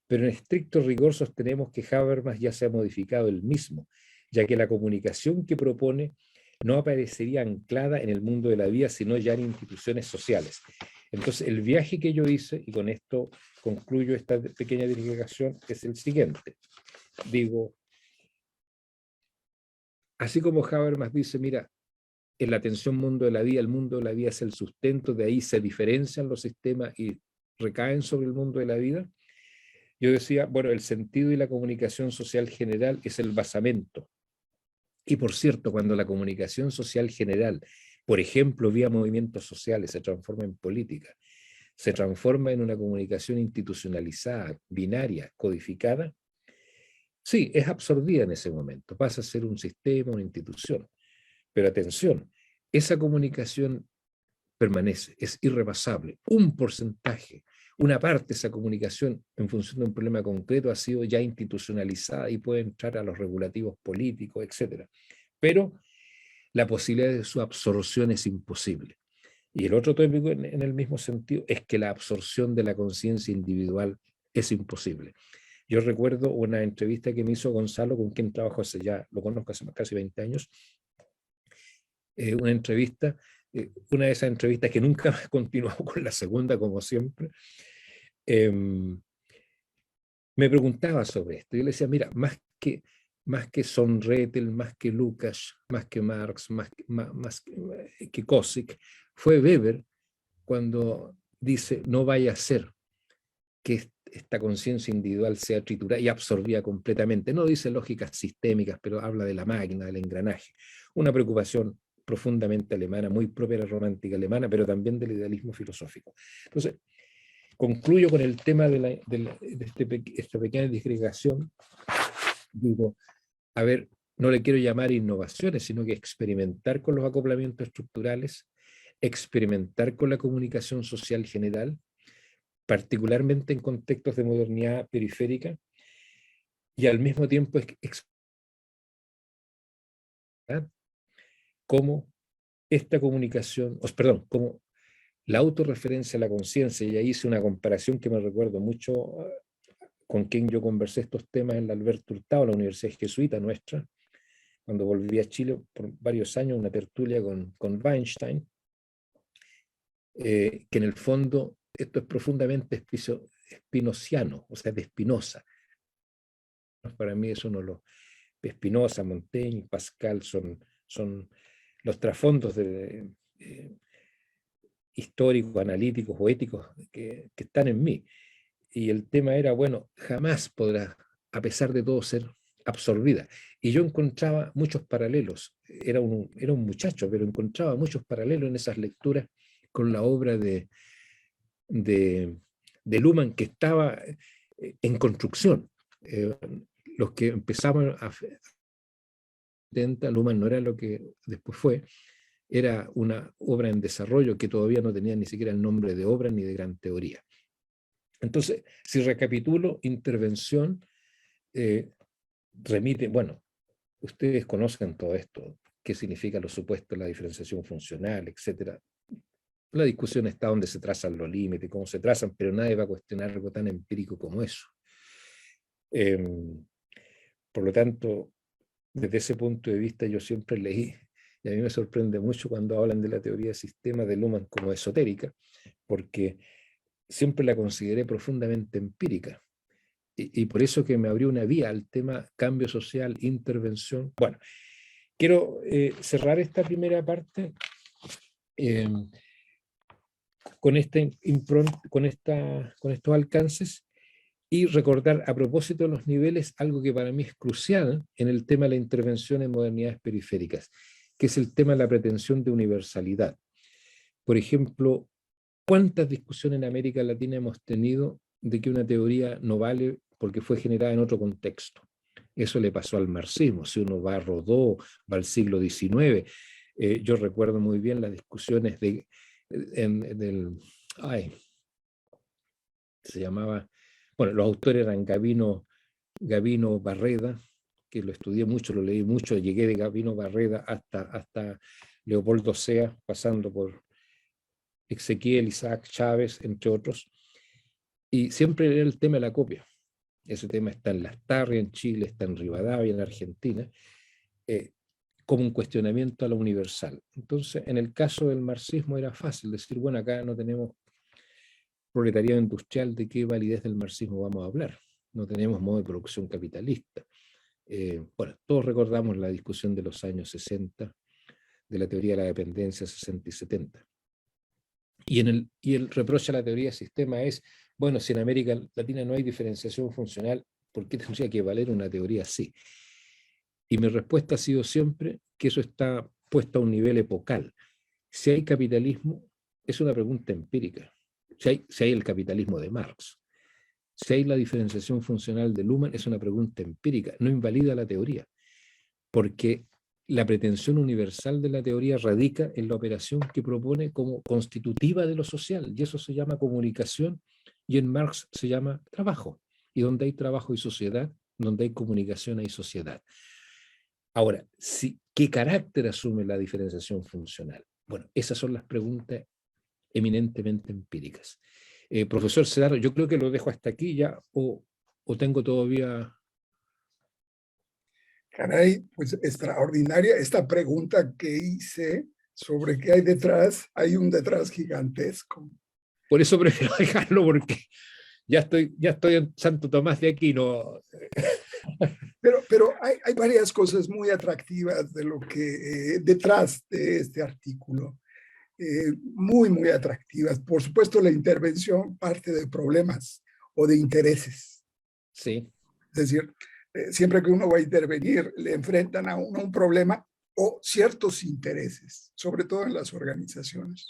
pero en estricto rigor sostenemos que Habermas ya se ha modificado él mismo, ya que la comunicación que propone no aparecería anclada en el mundo de la vida, sino ya en instituciones sociales. Entonces, el viaje que yo hice, y con esto concluyo esta pequeña divulgación, es el siguiente. Digo, así como Habermas dice, mira, en la atención mundo de la vida, el mundo de la vida es el sustento, de ahí se diferencian los sistemas y recaen sobre el mundo de la vida. Yo decía, bueno, el sentido y la comunicación social general es el basamento. Y por cierto, cuando la comunicación social general, por ejemplo, vía movimientos sociales, se transforma en política, se transforma en una comunicación institucionalizada, binaria, codificada, sí, es absorbida en ese momento, pasa a ser un sistema, una institución. Pero atención, esa comunicación permanece, es irrebasable. Un porcentaje, una parte de esa comunicación en función de un problema concreto ha sido ya institucionalizada y puede entrar a los regulativos políticos, etc. Pero la posibilidad de su absorción es imposible. Y el otro tópico en el mismo sentido es que la absorción de la conciencia individual es imposible. Yo recuerdo una entrevista que me hizo Gonzalo, con quien trabajo hace ya, lo conozco hace casi 20 años, una entrevista, una de esas entrevistas que nunca más continuó con la segunda, como siempre, me preguntaba sobre esto. Yo le decía, mira, más que Sonretel, más que Lukács, más que Marx, más que Kossick, fue Weber cuando dice, no vaya a ser que esta conciencia individual sea triturada y absorbida completamente. No dice lógicas sistémicas, pero habla de la máquina, del engranaje. Una preocupación profundamente alemana, muy propia de la romántica alemana, pero también del idealismo filosófico. Entonces, concluyo con el tema de esta pequeña disgregación. Digo, a ver, no le quiero llamar innovaciones, sino que experimentar con los acoplamientos estructurales, experimentar con la comunicación social general, particularmente en contextos de modernidad periférica, y al mismo tiempo cómo esta comunicación, cómo la autorreferencia a la conciencia, y ahí hice una comparación que me recuerdo mucho con quien yo conversé estos temas en la Alberto Hurtado, la Universidad Jesuita nuestra, cuando volví a Chile por varios años, una tertulia con Weinstein, que en el fondo esto es profundamente spinociano, o sea, de Spinoza. Para mí eso no lo... Spinoza, Montaigne, Pascal son los trasfondos históricos, analíticos o éticos que están en mí. Y el tema era, bueno, jamás podrá, a pesar de todo, ser absorbida. Y yo encontraba muchos paralelos. Era un muchacho, pero encontraba muchos paralelos en esas lecturas con la obra de Luhmann, que estaba en construcción. Los que empezaban a... Luhmann no era lo que después fue, era una obra en desarrollo que todavía no tenía ni siquiera el nombre de obra ni de gran teoría. Entonces, si recapitulo, intervención remite, bueno, ustedes conocen todo esto, qué significa los supuestos, la diferenciación funcional, etcétera. La discusión está donde se trazan los límites, cómo se trazan, pero nadie va a cuestionar algo tan empírico como eso. Por lo tanto, desde ese punto de vista yo siempre leí, y a mí me sorprende mucho cuando hablan de la teoría de sistemas de Luhmann como esotérica, porque siempre la consideré profundamente empírica. Y por eso que me abrió una vía al tema cambio social, intervención. Bueno, quiero cerrar esta primera parte eh, con con estos alcances y recordar a propósito de los niveles algo que para mí es crucial en el tema de la intervención en modernidades periféricas, que es el tema de la pretensión de universalidad. Por ejemplo, ¿cuántas discusiones en América Latina hemos tenido de que una teoría no vale porque fue generada en otro contexto? Eso le pasó al marxismo. Si uno va a Rodó, va al siglo XIX, yo recuerdo muy bien las discusiones se llamaba, bueno, los autores eran Gavino Barreda, que lo estudié mucho, lo leí mucho, llegué de Gavino Barreda hasta Leopoldo Sea, pasando por Ezequiel, Isaac Chávez, entre otros, y siempre era el tema de la copia. Ese tema está en Lastarria, en Chile, está en Rivadavia, en Argentina, como un cuestionamiento a lo universal. Entonces, en el caso del marxismo era fácil decir, bueno, acá no tenemos proletariado industrial, ¿de qué validez del marxismo vamos a hablar? No tenemos modo de producción capitalista. Bueno, todos recordamos la discusión de los años 60, de la teoría de la dependencia 60 y 70. Y el reproche a la teoría de sistema es, bueno, si en América Latina no hay diferenciación funcional, ¿por qué tendría que valer una teoría así? Y mi respuesta ha sido siempre que eso está puesto a un nivel epocal. Si hay capitalismo, es una pregunta empírica. Si hay el capitalismo de Marx, si hay la diferenciación funcional de Luhmann, es una pregunta empírica, no invalida la teoría, porque la pretensión universal de la teoría radica en la operación que propone como constitutiva de lo social, y eso se llama comunicación, y en Marx se llama trabajo. Y donde hay trabajo y sociedad, donde hay comunicación hay sociedad. Ahora, ¿qué carácter asume la diferenciación funcional? Bueno, esas son las preguntas eminentemente empíricas. Profesor Sedano, yo creo que lo dejo hasta aquí ya, o tengo todavía... Caray, pues extraordinaria esta pregunta que hice sobre qué hay detrás. Hay un detrás gigantesco. Por eso prefiero dejarlo, porque ya estoy en Santo Tomás de Aquino. Pero hay varias cosas muy atractivas de lo que detrás de este artículo. Muy atractivas. Por supuesto, la intervención parte de problemas o de intereses. Sí. Es decir, siempre que uno va a intervenir, le enfrentan a uno un problema o ciertos intereses, sobre todo en las organizaciones.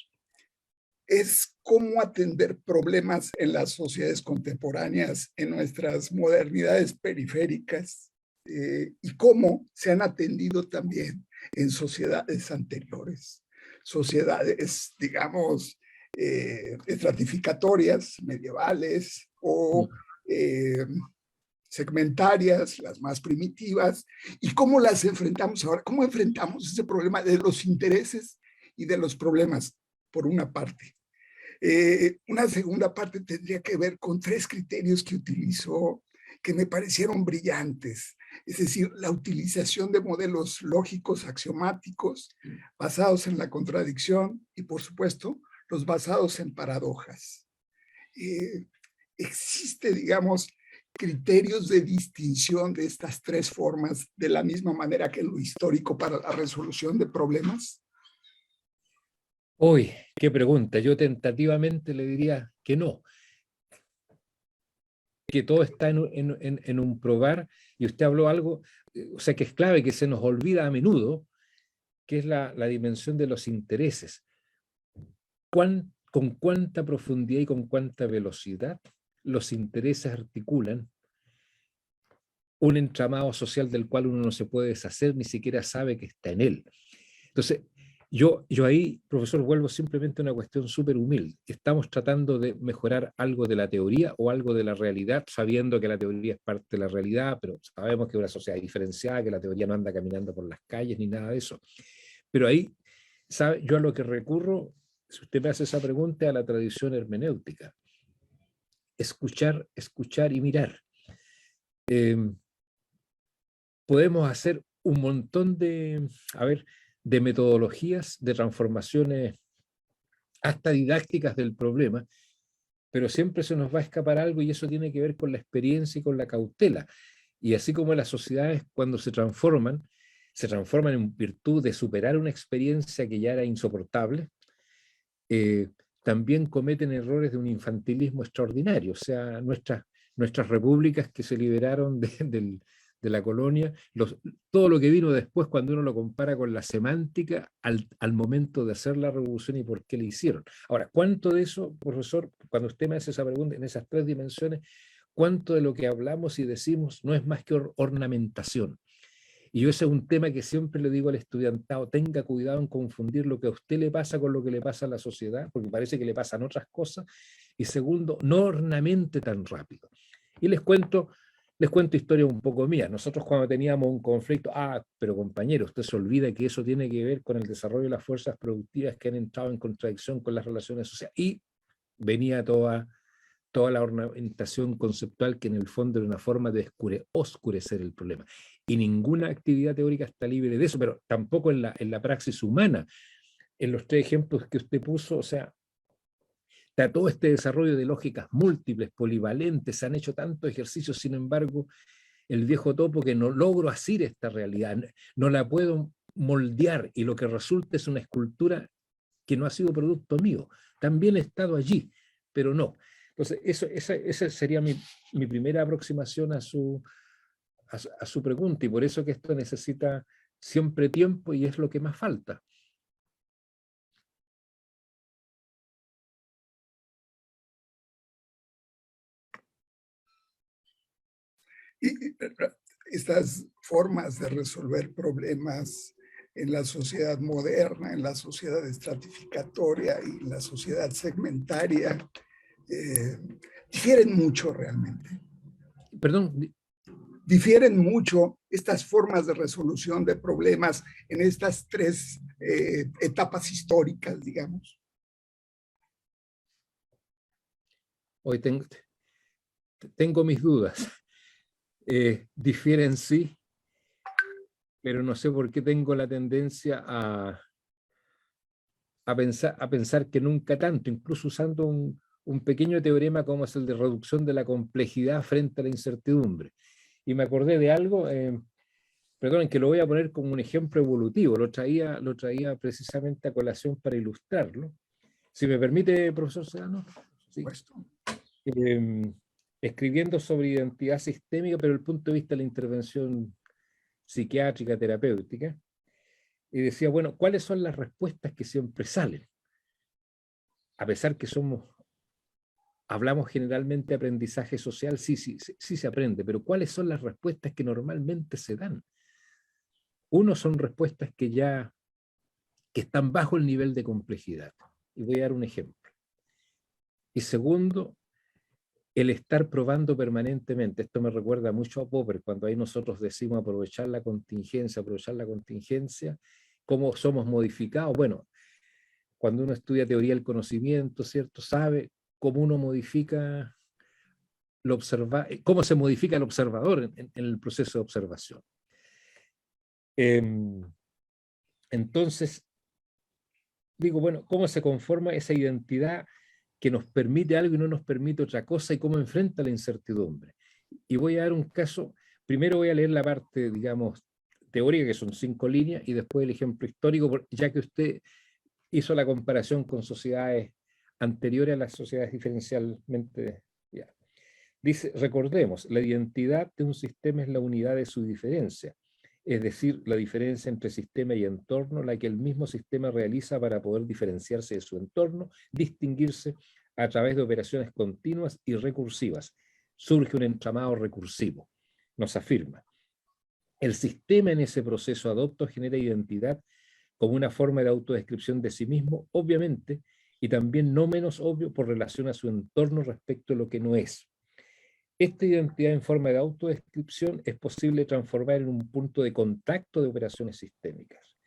Es cómo atender problemas en las sociedades contemporáneas, en nuestras modernidades periféricas, y cómo se han atendido también en sociedades anteriores, sociedades, digamos, estratificatorias, medievales o segmentarias, las más primitivas, y cómo las enfrentamos ahora, cómo enfrentamos ese problema de los intereses y de los problemas, por una parte. Una segunda parte tendría que ver con 3 criterios que utilizó que me parecieron brillantes, es decir, la utilización de modelos lógicos axiomáticos basados en la contradicción y, por supuesto, los basados en paradojas. Existe, digamos, criterios de distinción de estas 3 formas de la misma manera que lo histórico para la resolución de problemas. Uy, qué pregunta. Yo tentativamente le diría que no, que todo está en un probar, y usted habló algo, o sea, que es clave, que se nos olvida a menudo, que es la dimensión de los intereses. ¿Con cuánta profundidad y con cuánta velocidad los intereses articulan un entramado social del cual uno no se puede deshacer, ni siquiera sabe que está en él? Entonces, yo ahí, profesor, vuelvo simplemente a una cuestión súper humilde. Estamos tratando de mejorar algo de la teoría o algo de la realidad, sabiendo que la teoría es parte de la realidad, pero sabemos que es una sociedad diferenciada, que la teoría no anda caminando por las calles ni nada de eso. Pero ahí, ¿sabe? Yo a lo que recurro, si usted me hace esa pregunta, a la tradición hermenéutica. Escuchar, escuchar y mirar. Podemos hacer un montón de metodologías, de transformaciones hasta didácticas del problema, pero siempre se nos va a escapar algo, y eso tiene que ver con la experiencia y con la cautela. Y así como las sociedades, cuando se transforman, se transforman en virtud de superar una experiencia que ya era insoportable, también cometen errores de un infantilismo extraordinario. O sea, nuestras repúblicas que se liberaron de la colonia, todo lo que vino después cuando uno lo compara con la semántica al momento de hacer la revolución y por qué le hicieron. Ahora, ¿cuánto de eso, profesor, cuando usted me hace esa pregunta en esas tres dimensiones, cuánto de lo que hablamos y decimos no es más que ornamentación? Y yo ese es un tema que siempre le digo al estudiantado: tenga cuidado en confundir lo que a usted le pasa con lo que le pasa a la sociedad, porque parece que le pasan otras cosas. Y segundo, no ornamente tan rápido. Y les cuento historias un poco mías. Nosotros cuando teníamos un conflicto, pero compañero, usted se olvida que eso tiene que ver con el desarrollo de las fuerzas productivas que han entrado en contradicción con las relaciones sociales. Y venía toda la ornamentación conceptual que en el fondo era una forma de oscurecer el problema. Y ninguna actividad teórica está libre de eso, pero tampoco en la praxis humana. En los tres ejemplos que usted puso, o sea, está todo este desarrollo de lógicas múltiples, polivalentes, se han hecho tantos ejercicios, sin embargo, el viejo topo que no logro asir esta realidad, no la puedo moldear, y lo que resulta es una escultura que no ha sido producto mío. También he estado allí, pero no. Entonces, esa sería mi primera aproximación a su pregunta, y por eso que esto necesita siempre tiempo y es lo que más falta. Y estas formas de resolver problemas en la sociedad moderna, en la sociedad estratificatoria y en la sociedad segmentaria, difieren mucho realmente. Perdón. Difieren mucho estas formas de resolución de problemas en estas tres etapas históricas, digamos. Hoy tengo mis dudas. Difieren, sí, pero no sé por qué tengo la tendencia a pensar que nunca tanto, incluso usando un pequeño teorema como es el de reducción de la complejidad frente a la incertidumbre. Y me acordé de algo, perdonen, que lo voy a poner como un ejemplo evolutivo, lo traía precisamente a colación para ilustrarlo. Si me permite, profesor Sedano. Sí. Escribiendo sobre identidad sistémica, pero desde el punto de vista de la intervención psiquiátrica, terapéutica, y decía, bueno, ¿cuáles son las respuestas que siempre salen? A pesar que hablamos generalmente de aprendizaje social, sí se aprende, pero ¿cuáles son las respuestas que normalmente se dan? Uno, son respuestas que están bajo el nivel de complejidad. Y voy a dar un ejemplo. Y segundo, el estar probando permanentemente. Esto me recuerda mucho a Popper, cuando ahí nosotros decimos aprovechar la contingencia, cómo somos modificados. Bueno, cuando uno estudia teoría del conocimiento, ¿cierto? Sabe cómo uno modifica cómo se modifica el observador en el proceso de observación. Entonces, digo, bueno, ¿cómo se conforma esa identidad que nos permite algo y no nos permite otra cosa, y cómo enfrenta la incertidumbre? Y voy a dar un caso. Primero voy a leer la parte, digamos, teórica, que son 5 líneas, y después el ejemplo histórico, ya que usted hizo la comparación con sociedades anteriores a las sociedades diferencialmente. Ya. Dice, recordemos, la identidad de un sistema es la unidad de su diferencia, es decir, la diferencia entre sistema y entorno, la que el mismo sistema realiza para poder diferenciarse de su entorno, distinguirse a través de operaciones continuas y recursivas. Surge un entramado recursivo, nos afirma. El sistema en ese proceso adopta o genera identidad como una forma de autodescripción de sí mismo, obviamente, y también no menos obvio por relación a su entorno respecto a lo que no es. Esta identidad en forma de autodescripción es posible transformar en un punto de contacto de operaciones sistémicas.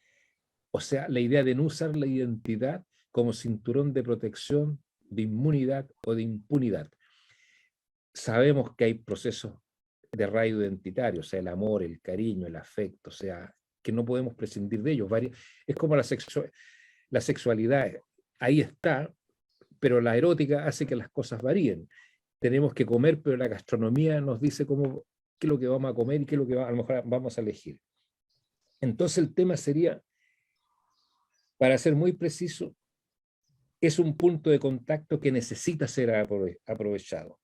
O sea, la idea de no usar la identidad como cinturón de protección, de inmunidad o de impunidad. Sabemos que hay procesos de arraigo identitario, o sea, el amor, el cariño, el afecto, o sea, que no podemos prescindir de ellos. Es como la sexualidad, ahí está, pero la erótica hace que las cosas varíen. Tenemos que comer, pero la gastronomía nos dice qué es lo que vamos a comer y qué es lo que a lo mejor vamos a elegir. Entonces el tema sería, para ser muy preciso, es un punto de contacto que necesita ser aprovechado.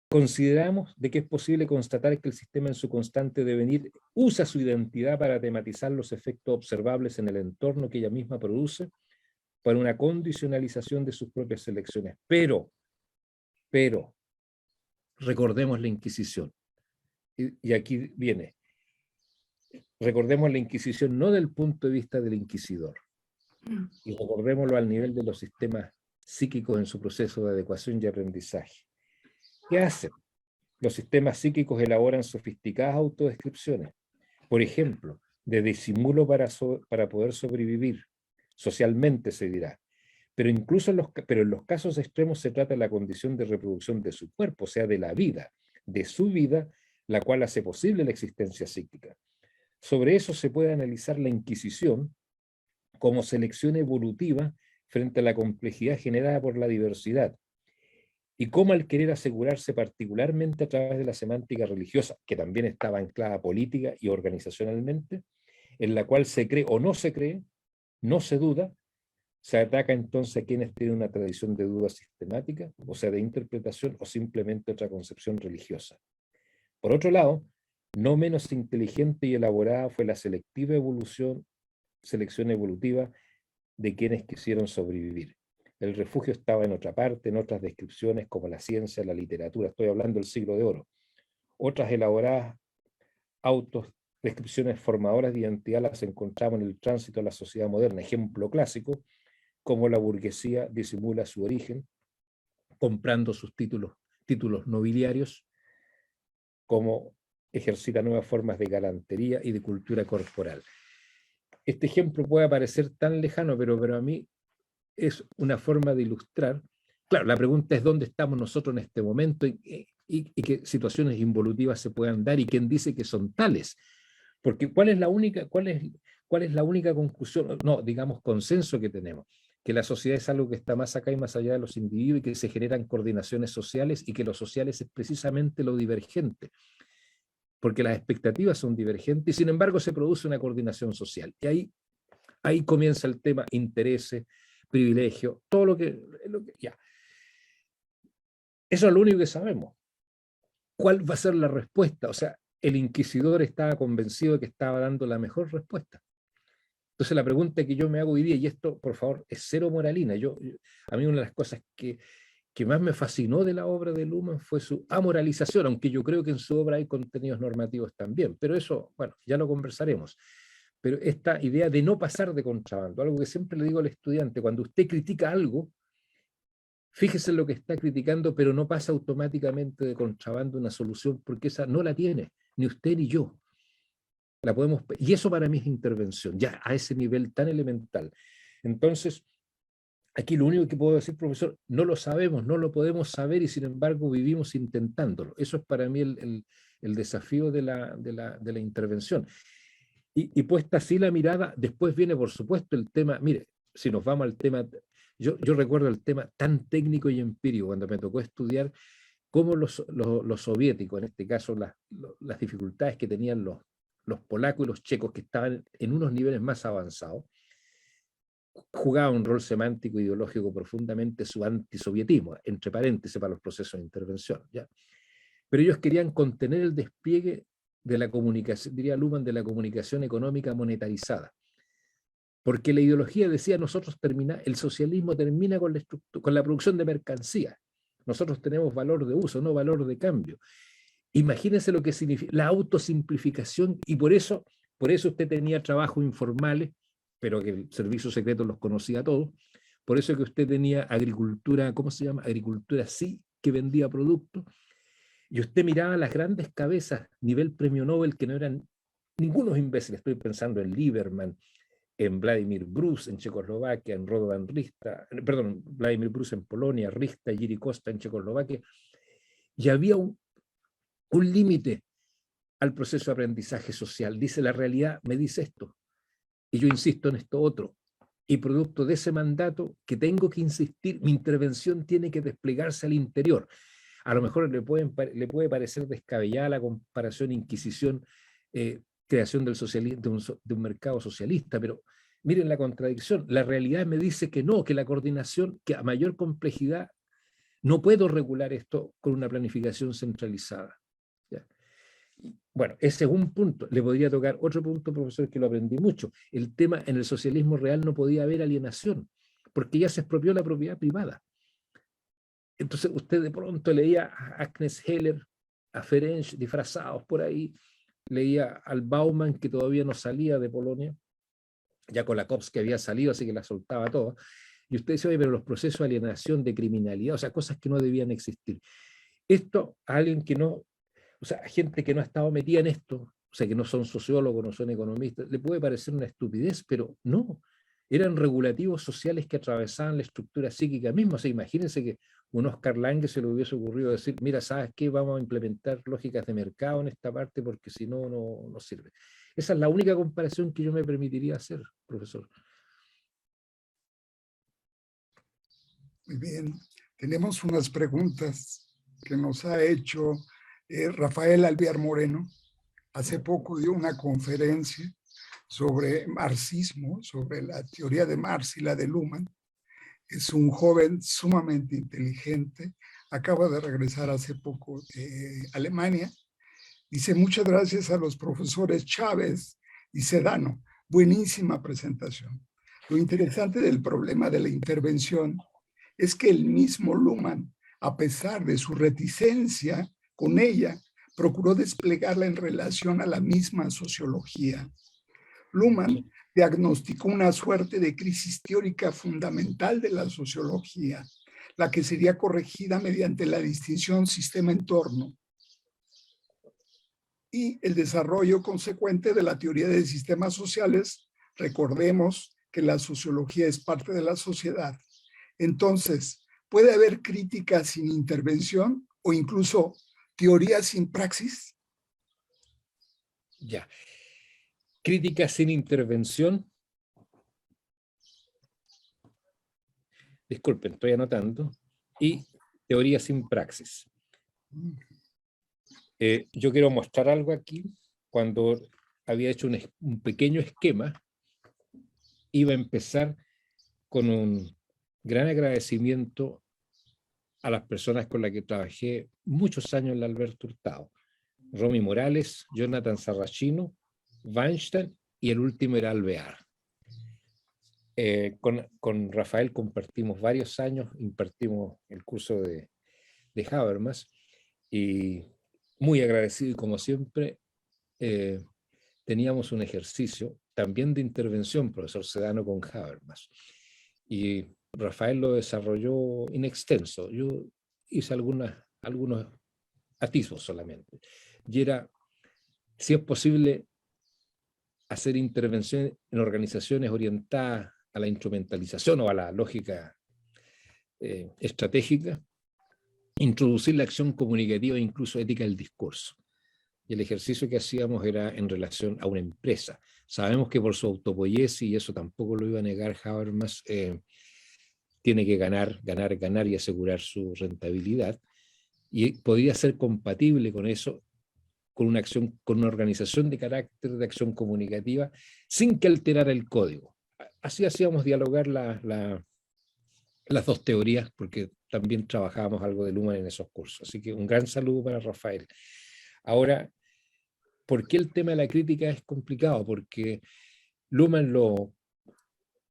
Consideramos de que es posible constatar que el sistema en su constante devenir usa su identidad para tematizar los efectos observables en el entorno que ella misma produce para una condicionalización de sus propias selecciones. Pero, recordemos la Inquisición. Y aquí viene. Recordemos la Inquisición no del punto de vista del inquisidor, y recordémoslo al nivel de los sistemas psíquicos en su proceso de adecuación y aprendizaje. ¿Qué hacen? Los sistemas psíquicos elaboran sofisticadas autodescripciones, por ejemplo, de disimulo para poder sobrevivir, socialmente se dirá, pero incluso en los casos extremos se trata de la condición de reproducción de su cuerpo, o sea, de la vida, de su vida, la cual hace posible la existencia psíquica. Sobre eso se puede analizar la Inquisición como selección evolutiva frente a la complejidad generada por la diversidad, y cómo al querer asegurarse particularmente a través de la semántica religiosa, que también estaba anclada política y organizacionalmente, en la cual se cree o no se cree, no se duda, se ataca entonces a quienes tienen una tradición de duda sistemática, o sea, de interpretación o simplemente otra concepción religiosa. Por otro lado, no menos inteligente y elaborada fue la selección evolutiva de quienes quisieron sobrevivir. El refugio estaba en otra parte, en otras descripciones como la ciencia, la literatura, estoy hablando del siglo de oro. Otras elaboradas descripciones formadoras de identidad las encontramos en el tránsito a la sociedad moderna. Ejemplo clásico, como la burguesía disimula su origen, comprando sus títulos nobiliarios, como ejercita nuevas formas de galantería y de cultura corporal. Este ejemplo puede parecer tan lejano, pero a mí es una forma de ilustrar. Claro, la pregunta es dónde estamos nosotros en este momento y qué situaciones involutivas se puedan dar y quién dice que son tales. Porque ¿cuál es la única conclusión, no, digamos, consenso que tenemos? Que la sociedad es algo que está más acá y más allá de los individuos y que se generan coordinaciones sociales y que lo sociales es precisamente lo divergente. Porque las expectativas son divergentes y sin embargo se produce una coordinación social. Y ahí comienza el tema intereses, privilegio, todo lo que ya. Eso es lo único que sabemos. ¿Cuál va a ser la respuesta? O sea, el inquisidor estaba convencido de que estaba dando la mejor respuesta. Entonces la pregunta que yo me hago hoy día, y esto por favor es cero moralina, a mí una de las cosas que más me fascinó de la obra de Luhmann fue su amoralización, aunque yo creo que en su obra hay contenidos normativos también, pero eso, bueno, ya lo conversaremos. Pero esta idea de no pasar de contrabando, algo que siempre le digo al estudiante, cuando usted critica algo, fíjese en lo que está criticando, pero no pasa automáticamente de contrabando una solución, porque esa no la tiene, ni usted ni yo. Y eso para mí es intervención, ya a ese nivel tan elemental. Entonces, aquí lo único que puedo decir, profesor, no lo sabemos, no lo podemos saber y sin embargo vivimos intentándolo. Eso es para mí el desafío de la intervención. Y puesta así la mirada, después viene por supuesto el tema, mire, si nos vamos al tema, yo recuerdo el tema tan técnico y empírico cuando me tocó estudiar cómo los soviéticos, en este caso las dificultades que tenían los polacos y los checos que estaban en unos niveles más avanzados, jugaba un rol semántico e ideológico profundamente su antisovietismo, entre paréntesis para los procesos de intervención, ¿ya? Pero ellos querían contener el despliegue de la comunicación, diría Luhmann, de la comunicación económica monetarizada. Porque la ideología decía, el socialismo termina con la producción de mercancías. Nosotros tenemos valor de uso, no valor de cambio. Imagínense lo que significa la autosimplificación, y por eso usted tenía trabajos informales, pero que el servicio secreto los conocía a todos. Por eso que usted tenía agricultura, ¿cómo se llama? Agricultura sí, que vendía productos. Y usted miraba las grandes cabezas, nivel premio Nobel, que no eran ningunos imbéciles. Estoy pensando en Lieberman, en Vladimir Brus en Checoslovaquia, en Radovan Rista, perdón, Vladimir Brus en Polonia, Rista y Jiri Costa en Checoslovaquia. Y había un límite al proceso de aprendizaje social. Dice la realidad, me dice esto. Y yo insisto en esto otro. Y producto de ese mandato que tengo que insistir, mi intervención tiene que desplegarse al interior. A lo mejor le puede parecer descabellada la comparación Inquisición creación del de un mercado socialista, pero miren la contradicción. La realidad me dice que no, que la coordinación, que a mayor complejidad, no puedo regular esto con una planificación centralizada. ¿Ya? Bueno, ese es un punto. Le podría tocar otro punto, profesor, que lo aprendí mucho. El tema, en el socialismo real no podía haber alienación, porque ya se expropió la propiedad privada. Entonces usted de pronto leía a Agnes Heller, a Ferenc disfrazados por ahí, leía al Bauman, que todavía no salía de Polonia, ya Kolakowski había salido, así que la soltaba toda, y usted dice, oye, pero los procesos de alienación, de criminalidad, o sea, cosas que no debían existir. Esto a alguien que no, o sea, a gente que no ha estado metida en esto, o sea, que no son sociólogos, no son economistas, le puede parecer una estupidez, pero no, eran regulativos sociales que atravesaban la estructura psíquica misma. O sea, imagínense que un Oscar Lange se le hubiese ocurrido decir, mira, ¿sabes qué? Vamos a implementar lógicas de mercado en esta parte porque si no, no sirve. Esa es la única comparación que yo me permitiría hacer, profesor. Muy bien. Tenemos unas preguntas que nos ha hecho Rafael Alvear Moreno. Hace poco dio una conferencia sobre marxismo, sobre la teoría de Marx y la de Luhmann. Es un joven sumamente inteligente, acaba de regresar hace poco de Alemania. Dice, muchas gracias a los profesores Chávez y Sedano. Buenísima presentación. Lo interesante del problema de la intervención es que el mismo Luhmann, a pesar de su reticencia con ella, procuró desplegarla en relación a la misma sociología. Luhmann diagnosticó una suerte de crisis teórica fundamental de la sociología, la que sería corregida mediante la distinción sistema-entorno y el desarrollo consecuente de la teoría de sistemas sociales. Recordemos que la sociología es parte de la sociedad. Entonces, ¿puede haber crítica sin intervención o incluso teoría sin praxis? Ya. Crítica sin intervención. Disculpen, estoy anotando. Y teoría sin praxis. Yo quiero mostrar algo aquí. Cuando había hecho un pequeño esquema, iba a empezar con un gran agradecimiento a las personas con las que trabajé muchos años en la Alberto Hurtado. Romy Morales, Jonathan Sarracino, Weinstein y el último era Alvear. Con Rafael compartimos varios años, impartimos el curso de Habermas y muy agradecido y como siempre teníamos un ejercicio también de intervención, profesor Sedano con Habermas. Y Rafael lo desarrolló in extenso. Yo hice algunos atisbos solamente. Y era, si es posible, hacer intervención en organizaciones orientadas a la instrumentalización o a la lógica estratégica, introducir la acción comunicativa e incluso ética del discurso. Y el ejercicio que hacíamos era en relación a una empresa. Sabemos que por su autopoiesis, y eso tampoco lo iba a negar Habermas, tiene que ganar y asegurar su rentabilidad. Y podría ser compatible con eso, con una acción, con una organización de carácter de acción comunicativa, sin que alterara el código. Así hacíamos dialogar las dos teorías, porque también trabajábamos algo de Luhmann en esos cursos. Así que un gran saludo para Rafael. Ahora, ¿por qué el tema de la crítica es complicado? Porque Luhmann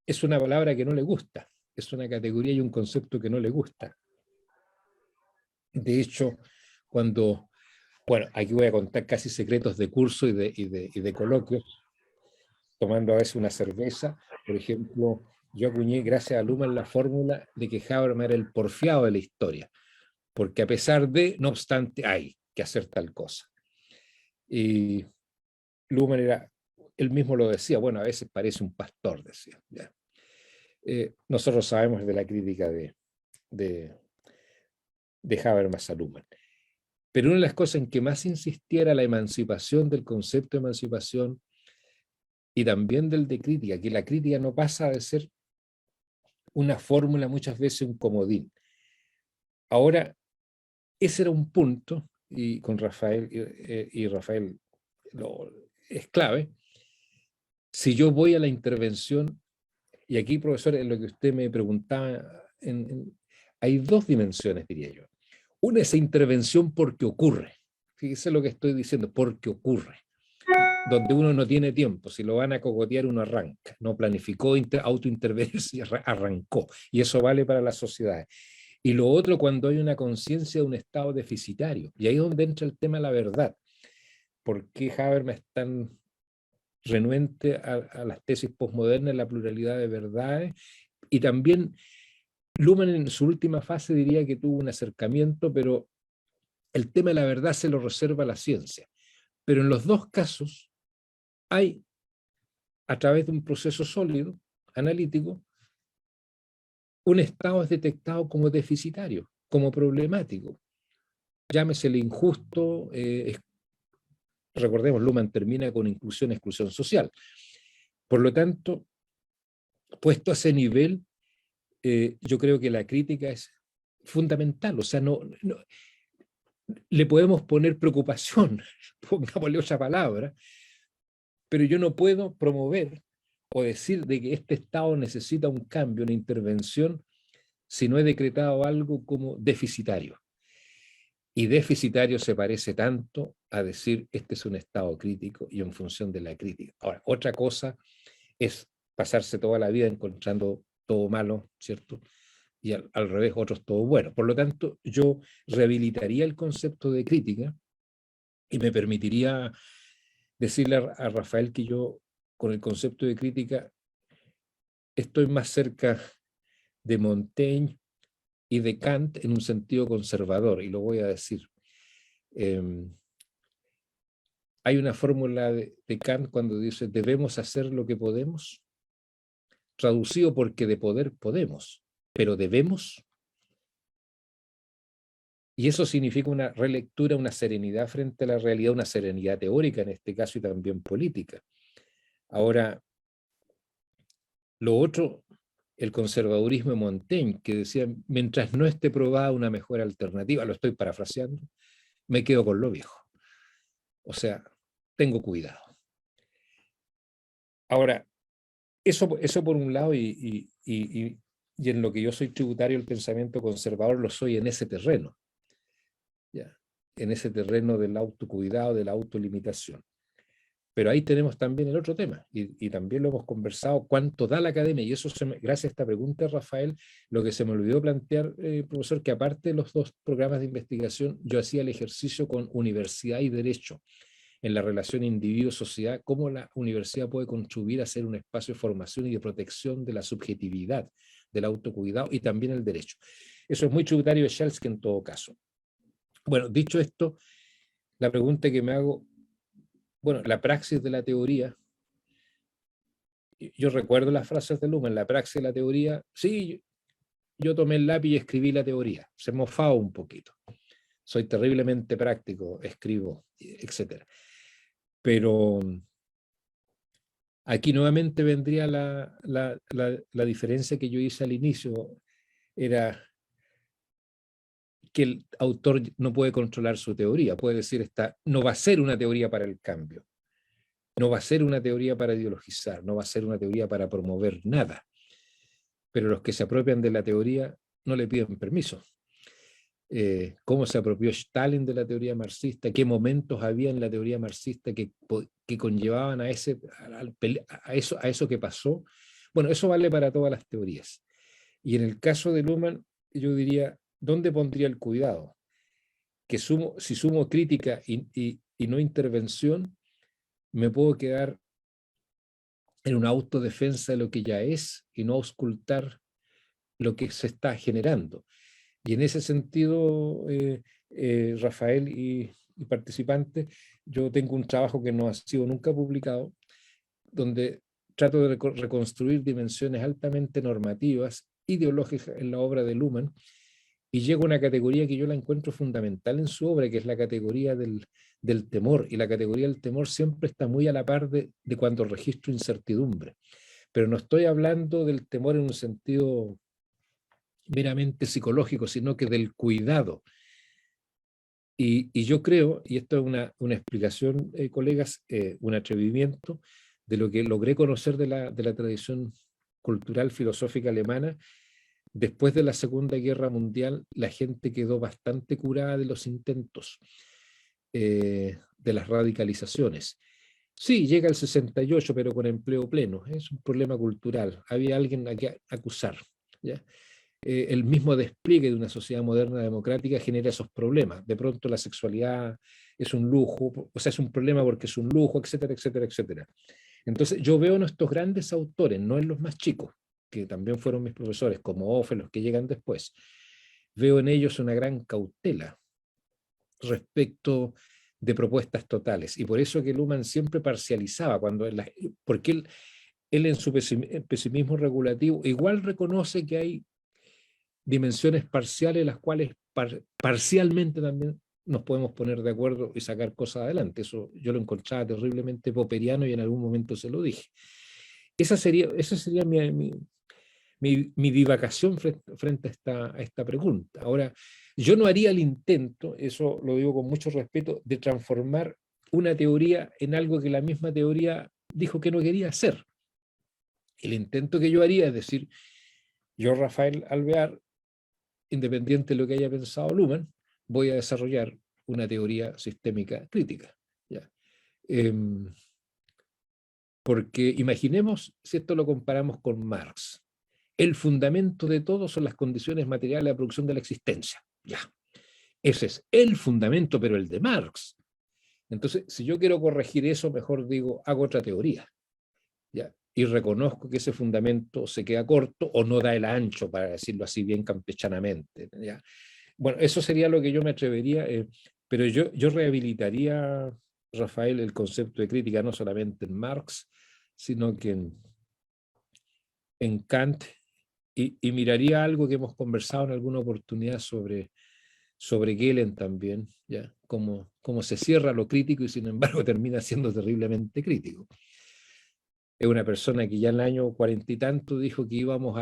es una palabra que no le gusta, es una categoría y un concepto que no le gusta. De hecho, bueno, aquí voy a contar casi secretos de curso y de coloquio, tomando a veces una cerveza. Por ejemplo, yo acuñé, gracias a Luhmann, la fórmula de que Habermas era el porfiado de la historia, porque a pesar de, no obstante, hay que hacer tal cosa. Y Luhmann él mismo lo decía, bueno, a veces parece un pastor, decía. ¿Ya? Nosotros sabemos de la crítica de Habermas a Luhmann. Pero una de las cosas en que más insistiera la emancipación del concepto de emancipación y también del de crítica, que la crítica no pasa de ser una fórmula, muchas veces un comodín. Ahora, ese era un punto, y con Rafael, Rafael es clave. Si yo voy a la intervención, y aquí, profesor, en lo que usted me preguntaba, hay dos dimensiones, diría yo. Una es intervención porque ocurre. Fíjese lo que estoy diciendo, porque ocurre. Donde uno no tiene tiempo, si lo van a cogotear, uno arranca. No planificó autointervenirse y arrancó. Y eso vale para las sociedades. Y lo otro, cuando hay una conciencia de un estado deficitario. Y ahí es donde entra el tema de la verdad. ¿Por qué Habermas es tan renuente a las tesis postmodernas, la pluralidad de verdades? Y también Luhmann en su última fase diría que tuvo un acercamiento, pero el tema de la verdad se lo reserva a la ciencia. Pero en los dos casos hay, a través de un proceso sólido, analítico, un estado es detectado como deficitario, como problemático. Llámesele injusto, recordemos, Luhmann termina con inclusión, exclusión social. Por lo tanto, puesto a ese nivel, yo creo que la crítica es fundamental. O sea, no le podemos poner preocupación, pongámosle otra palabra, pero yo no puedo promover o decir de que este Estado necesita un cambio, una intervención, si no he decretado algo como deficitario. Y deficitario se parece tanto a decir este es un estado crítico y en función de la crítica. Ahora, otra cosa es pasarse toda la vida encontrando todo malo, ¿cierto? Y al revés, otros todo bueno. Por lo tanto, yo rehabilitaría el concepto de crítica y me permitiría decirle a Rafael que yo, con el concepto de crítica, estoy más cerca de Montaigne y de Kant en un sentido conservador, y lo voy a decir. Hay una fórmula de Kant cuando dice debemos hacer lo que podemos, traducido porque de poder podemos, pero debemos. Y eso significa una relectura, una serenidad frente a la realidad, una serenidad teórica en este caso y también política. Ahora, lo otro, el conservadurismo de Montaigne, que decía, mientras no esté probada una mejor alternativa, lo estoy parafraseando, me quedo con lo viejo. O sea, tengo cuidado. Ahora, eso por un lado, y en lo que yo soy tributario del pensamiento conservador, lo soy en ese terreno, ¿ya? En ese terreno del autocuidado, de la autolimitación. Pero ahí tenemos también el otro tema, y también lo hemos conversado, cuánto da la academia, y eso, gracias a esta pregunta, Rafael, lo que se me olvidó plantear, profesor, que aparte de los dos programas de investigación, yo hacía el ejercicio con universidad y derecho, en la relación individuo-sociedad, cómo la universidad puede contribuir a ser un espacio de formación y de protección de la subjetividad, del autocuidado y también el derecho. Eso es muy tributario de Schelsky en todo caso. Bueno, dicho esto, la pregunta que me hago, bueno, la praxis de la teoría, yo recuerdo las frases de Luhmann, la praxis de la teoría, sí, yo tomé el lápiz y escribí la teoría, se mofaba un poquito, soy terriblemente práctico, escribo, etcétera. Pero aquí nuevamente vendría la diferencia que yo hice al inicio, era que el autor no puede controlar su teoría, puede decir, no va a ser una teoría para el cambio, no va a ser una teoría para ideologizar, no va a ser una teoría para promover nada, pero los que se apropian de la teoría no le piden permiso. Cómo se apropió Stalin de la teoría marxista, qué momentos había en la teoría marxista que conllevaban a eso que pasó. Bueno, eso vale para todas las teorías. Y en el caso de Luhmann, yo diría, ¿dónde pondría el cuidado? Que si sumo crítica y no intervención, me puedo quedar en una autodefensa de lo que ya es y no auscultar lo que se está generando. Y en ese sentido, Rafael y participantes, yo tengo un trabajo que no ha sido nunca publicado, donde trato de reconstruir dimensiones altamente normativas, ideológicas en la obra de Luhmann, y llego a una categoría que yo la encuentro fundamental en su obra, que es la categoría del temor, y la categoría del temor siempre está muy a la par de cuando registro incertidumbre. Pero no estoy hablando del temor en un sentido meramente psicológico, sino que del cuidado. Y yo creo, y esto es una explicación, colegas, un atrevimiento de lo que logré conocer de la tradición cultural filosófica alemana. Después de la Segunda Guerra Mundial, la gente quedó bastante curada de los intentos, de las radicalizaciones. Sí, llega el 68, pero con empleo pleno. Es un problema cultural. Había alguien a que acusar, ¿ya? El mismo despliegue de una sociedad moderna democrática genera esos problemas. De pronto la sexualidad es un lujo, o sea, es un problema porque es un lujo, etcétera, etcétera, etcétera. Entonces yo veo en estos grandes autores, no en los más chicos, que también fueron mis profesores, como Ofe, los que llegan después, veo en ellos una gran cautela respecto de propuestas totales. Y por eso que Luhmann siempre parcializaba, porque él en su pesimismo regulativo igual reconoce que hay dimensiones parciales las cuales parcialmente también nos podemos poner de acuerdo y sacar cosas adelante. Eso yo lo encontraba terriblemente popperiano y en algún momento se lo dije. Esa sería mi divagación frente a esta pregunta. Ahora, yo no haría el intento, eso lo digo con mucho respeto, de transformar una teoría en algo que la misma teoría dijo que no quería hacer. El intento que yo haría es decir, yo, Rafael Alvear, independiente de lo que haya pensado Luhmann, voy a desarrollar una teoría sistémica crítica. ¿Ya? Porque imaginemos si esto lo comparamos con Marx. El fundamento de todo son las condiciones materiales de producción de la existencia. Ya. Ese es el fundamento, pero el de Marx. Entonces, si yo quiero corregir eso, mejor digo, hago otra teoría. ¿Ya? Y reconozco que ese fundamento se queda corto o no da el ancho, para decirlo así bien campechanamente. ¿Ya? Bueno, eso sería lo que yo me atrevería, pero yo rehabilitaría, Rafael, el concepto de crítica no solamente en Marx, sino que en Kant, y miraría algo que hemos conversado en alguna oportunidad sobre Gehlen también, ¿ya? Cómo se cierra lo crítico y sin embargo termina siendo terriblemente crítico. Es una persona que ya en el año 40 y tanto dijo que íbamos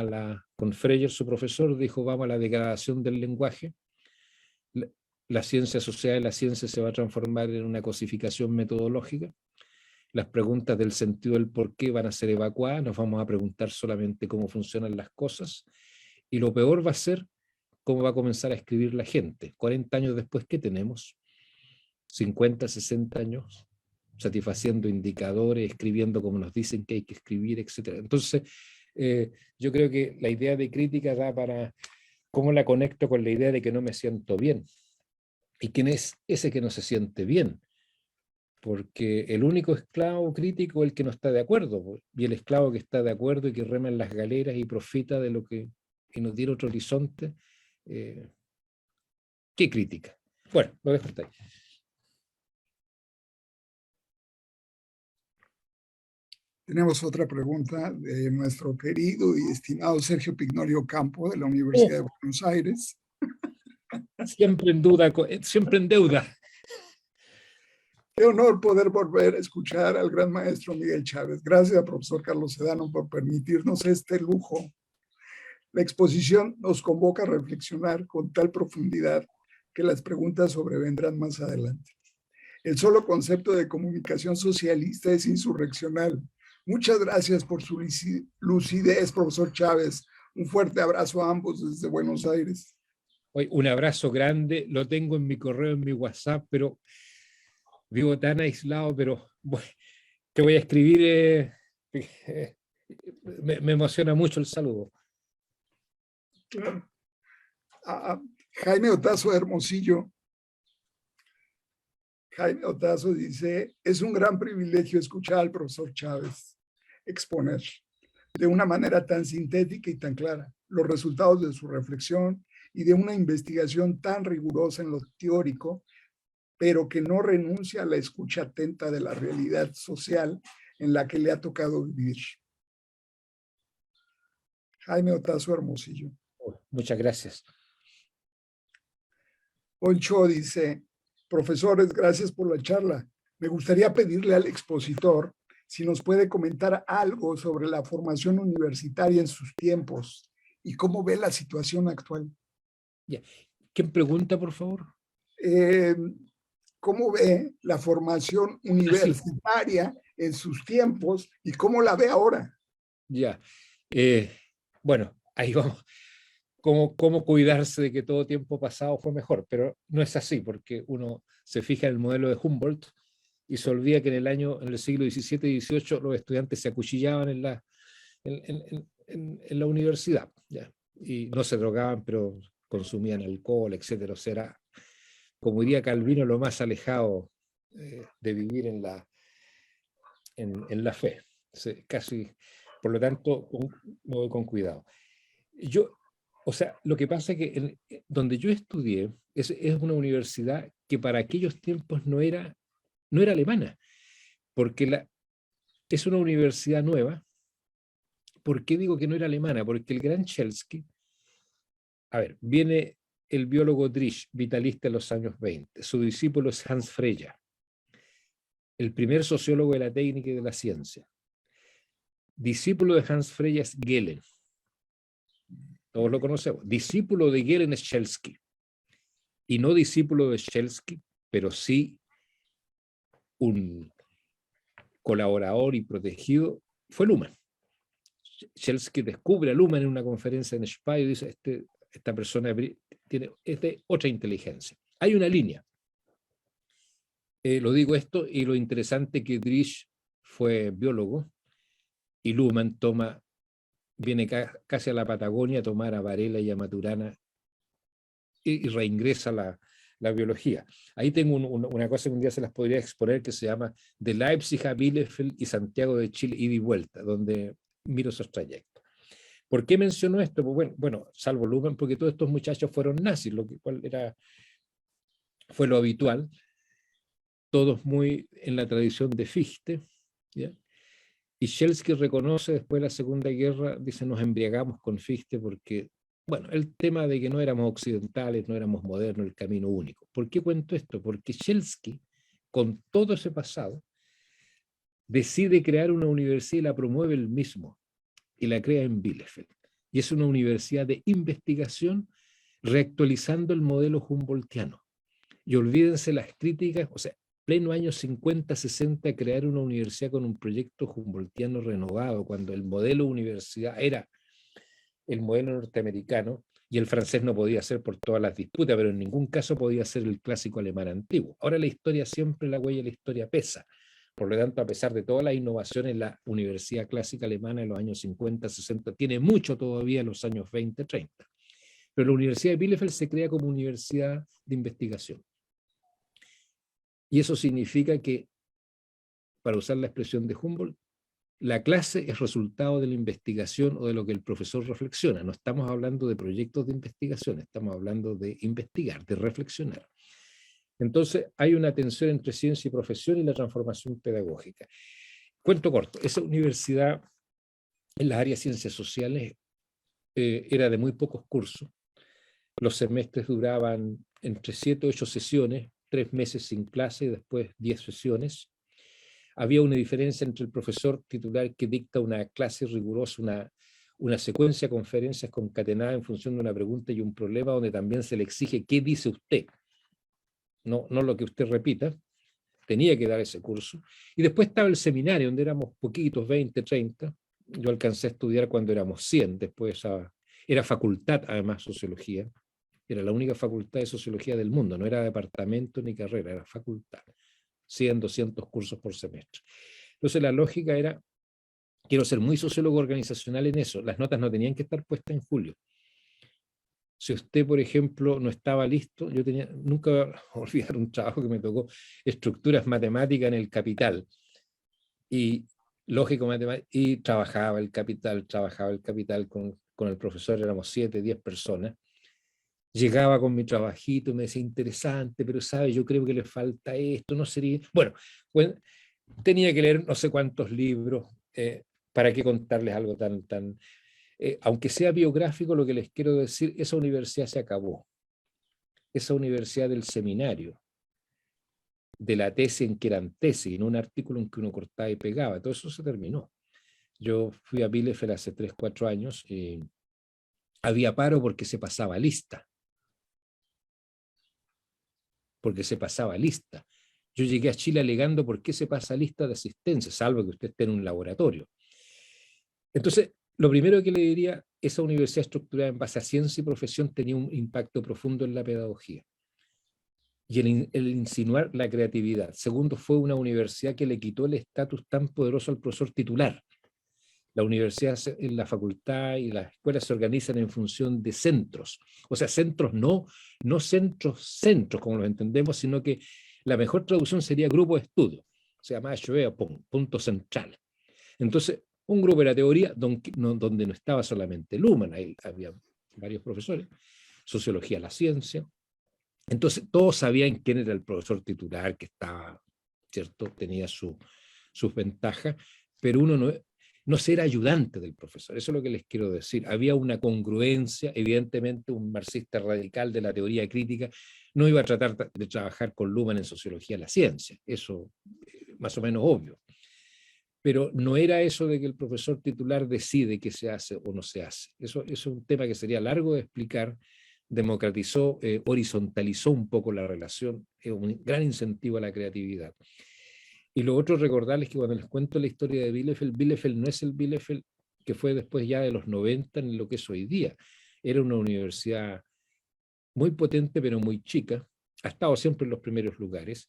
con Freyer, su profesor, dijo vamos a la degradación del lenguaje. La ciencia social y la ciencia se va a transformar en una cosificación metodológica. Las preguntas del sentido del por qué van a ser evacuadas, nos vamos a preguntar solamente cómo funcionan las cosas. Y lo peor va a ser cómo va a comenzar a escribir la gente. 40 años después, ¿qué tenemos? 50, 60 años satisfaciendo indicadores, escribiendo como nos dicen que hay que escribir, etc. Entonces, yo creo que la idea de crítica da para cómo la conecto con la idea de que no me siento bien. ¿Y quién es ese que no se siente bien? Porque el único esclavo crítico es el que no está de acuerdo, y el esclavo que está de acuerdo y que rema en las galeras y profita de lo que nos tiene otro horizonte, ¿qué crítica? Bueno, lo dejo hasta ahí. Tenemos otra pregunta de nuestro querido y estimado Sergio Pignorio Campo de la Universidad de Buenos Aires. Siempre en duda, siempre en deuda. Qué honor poder volver a escuchar al gran maestro Miguel Chávez. Gracias, profesor Carlos Sedano, por permitirnos este lujo. La exposición nos convoca a reflexionar con tal profundidad que las preguntas sobrevendrán más adelante. El solo concepto de comunicación socialista es insurreccional. Muchas gracias por su lucidez, profesor Chávez. Un fuerte abrazo a ambos desde Buenos Aires. Hoy, un abrazo grande, lo tengo en mi correo, en mi WhatsApp, pero vivo tan aislado, pero bueno, te voy a escribir, me emociona mucho el saludo. Claro. Jaime Otazo Hermosillo. Jaime Otazo dice, es un gran privilegio escuchar al profesor Chávez exponer de una manera tan sintética y tan clara los resultados de su reflexión y de una investigación tan rigurosa en lo teórico, pero que no renuncia a la escucha atenta de la realidad social en la que le ha tocado vivir. Jaime Otazo Hermosillo. Muchas gracias. Poncho dice, profesores, gracias por la charla. Me gustaría pedirle al expositor si nos puede comentar algo sobre la formación universitaria en sus tiempos y cómo ve la situación actual. ¿Quién pregunta, por favor? ¿Cómo ve la formación universitaria en sus tiempos y cómo la ve ahora? Ya. Bueno, ahí vamos. Cómo cuidarse de que todo tiempo pasado fue mejor, pero no es así, porque uno se fija en el modelo de Humboldt y se olvida que en el siglo XVII y XVIII, los estudiantes se acuchillaban en la universidad, ¿ya? Y no se drogaban, pero consumían alcohol, etcétera. O sea, era, como diría Calvino, lo más alejado de vivir en la fe. Casi, por lo tanto, me voy con cuidado. O sea, lo que pasa es que donde yo estudié es una universidad que para aquellos tiempos no era alemana, porque es una universidad nueva. ¿Por qué digo que no era alemana? Porque el gran Chelsky, a ver, viene el biólogo Driesch, vitalista en los años 20, su discípulo es Hans Freya, el primer sociólogo de la técnica y de la ciencia. Discípulo de Hans Freya es Gehlen, todos lo conocemos. Discípulo de Gehlen es Chelsky, y no discípulo de Chelsky, pero sí un colaborador y protegido, fue Luhmann. Chelsky descubre a Luhmann en una conferencia en Speyer y dice, esta persona es de otra inteligencia. Hay una línea. Lo digo esto, y lo interesante que Driesch fue biólogo y Luhmann viene casi a la Patagonia a tomar a Varela y a Maturana y reingresa la biología. Ahí tengo una cosa que un día se las podría exponer, que se llama De Leipzig a Bielefeld y Santiago de Chile, ida y vuelta, donde miro esos trayectos. ¿Por qué menciono esto? Pues bueno, salvo Luhmann, porque todos estos muchachos fueron nazis, lo cual fue lo habitual, todos muy en la tradición de Fichte, ¿ya? Y Chelsky reconoce después de la Segunda Guerra, dice, nos embriagamos con Fichte porque, bueno, el tema de que no éramos occidentales, no éramos modernos, el camino único. ¿Por qué cuento esto? Porque Chelsky, con todo ese pasado, decide crear una universidad y la promueve él mismo, y la crea en Bielefeld. Y es una universidad de investigación reactualizando el modelo humboldtiano. Y olvídense las críticas, o sea, pleno años 50, 60, crear una universidad con un proyecto humboldtiano renovado, cuando el modelo universidad era el modelo norteamericano y el francés no podía ser por todas las disputas, pero en ningún caso podía ser el clásico alemán antiguo. Ahora la historia siempre, la huella de la historia pesa. Por lo tanto, a pesar de todas las innovaciones, la universidad clásica alemana en los años 50, 60 tiene mucho todavía en los años 20, 30. Pero la Universidad de Bielefeld se crea como universidad de investigación. Y eso significa que, para usar la expresión de Humboldt, la clase es resultado de la investigación o de lo que el profesor reflexiona. No estamos hablando de proyectos de investigación, estamos hablando de investigar, de reflexionar. Entonces, hay una tensión entre ciencia y profesión y la transformación pedagógica. Cuento corto, esa universidad en las áreas de ciencias sociales era de muy pocos cursos. Los semestres duraban entre 7 o 8 sesiones, 3 meses sin clase y después 10 sesiones. Había una diferencia entre el profesor titular que dicta una clase rigurosa, una secuencia de conferencias concatenada en función de una pregunta y un problema, donde también se le exige qué dice usted, no lo que usted repita. Tenía que dar ese curso. Y después estaba el seminario, donde éramos poquitos, 20, 30. Yo alcancé a estudiar cuando éramos 100, después era facultad, además, sociología. Era la única facultad de sociología del mundo, no era departamento ni carrera, era facultad. 100, 200 cursos por semestre. Entonces la lógica era, quiero ser muy sociólogo organizacional en eso, las notas no tenían que estar puestas en julio. Si usted, por ejemplo, no estaba listo, yo nunca voy a olvidar un trabajo que me tocó, estructuras matemáticas en el Capital, y lógico matemático, y trabajaba el Capital con el profesor, éramos 7, 10 personas. Llegaba con mi trabajito y me decía, interesante, pero sabe, yo creo que le falta esto, no sería... Bueno, tenía que leer no sé cuántos libros, para qué contarles algo tan... aunque sea biográfico, lo que les quiero decir, esa universidad se acabó. Esa universidad del seminario, de la tesis en que eran tesis, y no un artículo en que uno cortaba y pegaba, todo eso se terminó. Yo fui a Bielefeld hace 3, 4 años, había paro porque se pasaba lista. porque se pasaba lista. Yo llegué a Chile alegando por qué se pasa lista de asistencia, salvo que usted esté en un laboratorio. Entonces, lo primero que le diría, esa universidad estructurada en base a ciencia y profesión tenía un impacto profundo en la pedagogía y el insinuar la creatividad. Segundo, fue una universidad que le quitó el estatus tan poderoso al profesor titular. La universidad, la facultad y las escuelas se organizan en función de centros. O sea, centros no centros como los entendemos, sino que la mejor traducción sería grupo de estudio. O sea, más punto central. Entonces, un grupo era teoría donde no estaba solamente Luhmann, ahí había varios profesores, sociología de la ciencia. Entonces, todos sabían quién era el profesor titular, que estaba, ¿cierto? Tenía sus ventajas, pero uno no ser ayudante del profesor. Eso es lo que les quiero decir. Había una congruencia, evidentemente un marxista radical de la teoría crítica no iba a tratar de trabajar con Luhmann en sociología de la ciencia, eso más o menos obvio. Pero no era eso de que el profesor titular decide qué se hace o no se hace. Eso es un tema que sería largo de explicar, democratizó, horizontalizó un poco la relación, es un gran incentivo a la creatividad. Y lo otro, recordarles que cuando les cuento la historia de Bielefeld no es el Bielefeld que fue después ya de los 90 en lo que es hoy día. Era una universidad muy potente, pero muy chica, ha estado siempre en los primeros lugares,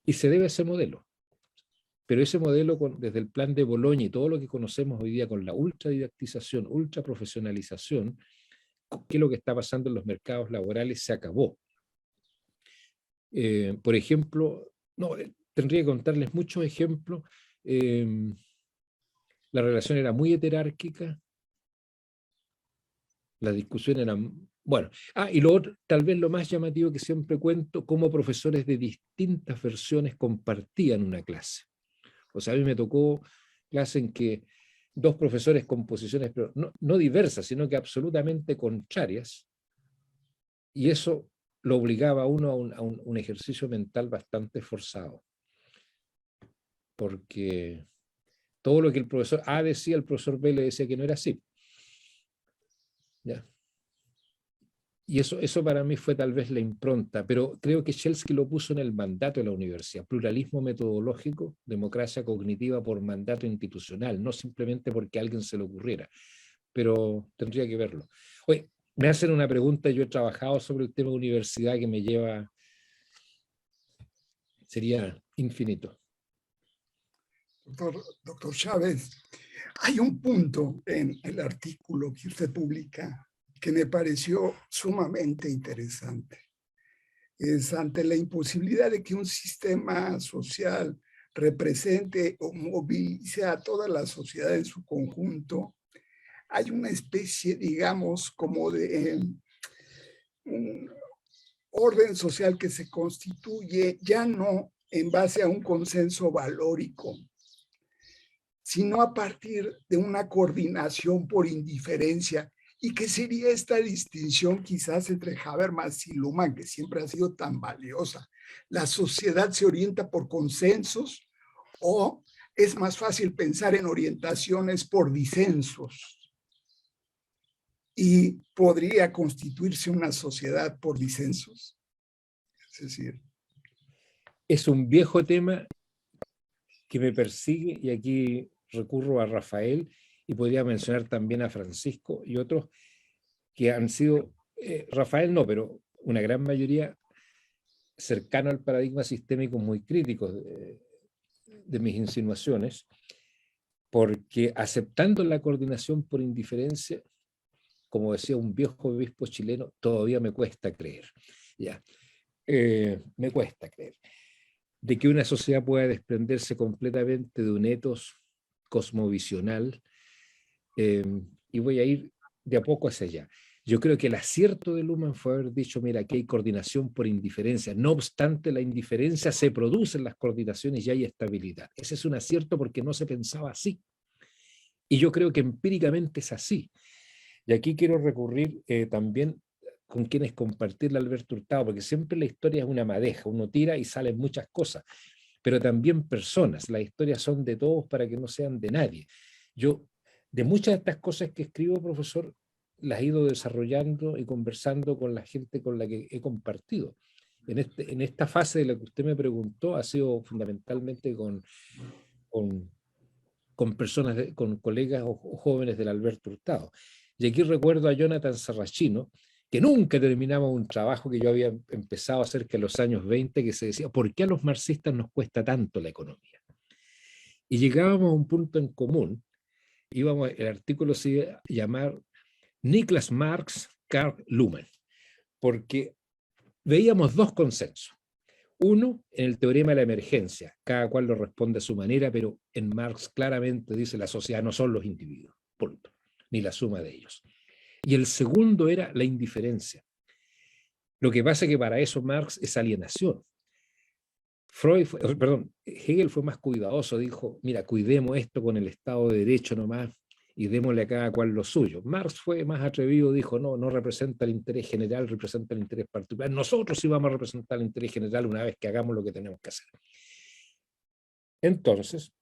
y se debe a ese modelo. Pero ese modelo, desde el plan de Boloña y todo lo que conocemos hoy día con la ultradidactización, ultraprofesionalización, qué es lo que está pasando en los mercados laborales, se acabó. Por ejemplo, tendría que contarles muchos ejemplos. La relación era muy heterárquica, la discusión era... Bueno, y lo otro, tal vez lo más llamativo que siempre cuento, cómo profesores de distintas versiones compartían una clase. O sea, a mí me tocó clase en que dos profesores con posiciones pero no diversas, sino que absolutamente contrarias, y eso lo obligaba a uno a un ejercicio mental bastante forzado, porque todo lo que el profesor A decía, el profesor B le decía que no era así. ¿Ya? Y eso para mí fue tal vez la impronta, pero creo que Shelsky lo puso en el mandato de la universidad: pluralismo metodológico, democracia cognitiva por mandato institucional, no simplemente porque a alguien se le ocurriera, pero tendría que verlo. Oye, me hacen una pregunta, yo he trabajado sobre el tema de universidad que me lleva, sería infinito. Doctor Chávez, hay un punto en el artículo que usted publica que me pareció sumamente interesante. Es ante la imposibilidad de que un sistema social represente o movilice a toda la sociedad en su conjunto, hay una especie, digamos, como de un orden social que se constituye ya no en base a un consenso valórico, sino a partir de una coordinación por indiferencia. ¿Y qué sería esta distinción quizás entre Habermas y Luhmann, que siempre ha sido tan valiosa? ¿La sociedad se orienta por consensos o es más fácil pensar en orientaciones por disensos? ¿Y podría constituirse una sociedad por disensos? Es decir... Es un viejo tema que me persigue, y aquí recurro a Rafael, y podría mencionar también a Francisco y otros que han sido, Rafael no, pero una gran mayoría cercano al paradigma sistémico, muy críticos de mis insinuaciones, porque aceptando la coordinación por indiferencia, como decía un viejo obispo chileno, todavía me cuesta creer. Ya, me cuesta creer de que una sociedad pueda desprenderse completamente de un etos cosmovisional, y voy a ir de a poco hacia allá. Yo creo que el acierto de Luhmann fue haber dicho, mira, aquí hay coordinación por indiferencia. No obstante la indiferencia, se producen las coordinaciones y hay estabilidad. Ese es un acierto porque no se pensaba así. Y yo creo que empíricamente es así. Y aquí quiero recurrir también con quienes compartirle a Alberto Hurtado, porque siempre la historia es una madeja, uno tira y salen muchas cosas, pero también personas. Las historias son de todos para que no sean de nadie. Yo, de muchas de estas cosas que escribo, profesor, las he ido desarrollando y conversando con la gente con la que he compartido. en esta fase de la que usted me preguntó ha sido fundamentalmente con personas, con colegas o jóvenes del Alberto Hurtado. Y aquí recuerdo a Jonathan Sarracino, que nunca terminaba un trabajo que yo había empezado a hacer que en los años 20, que se decía, ¿por qué a los marxistas nos cuesta tanto la economía? Y llegábamos a un punto en común, el artículo se iba a llamar Niklas Marx, Karl Luhmann, porque veíamos dos consensos. Uno, en el teorema de la emergencia, cada cual lo responde a su manera, pero en Marx claramente dice la sociedad no son los individuos, punto, ni la suma de ellos. Y el segundo era la indiferencia. Lo que pasa es que para eso Marx es alienación. Hegel fue más cuidadoso, dijo, mira, cuidemos esto con el Estado de Derecho nomás y démosle a cada cual lo suyo. Marx fue más atrevido, dijo, no, no representa el interés general, representa el interés particular. Nosotros sí vamos a representar el interés general una vez que hagamos lo que tenemos que hacer. Entonces,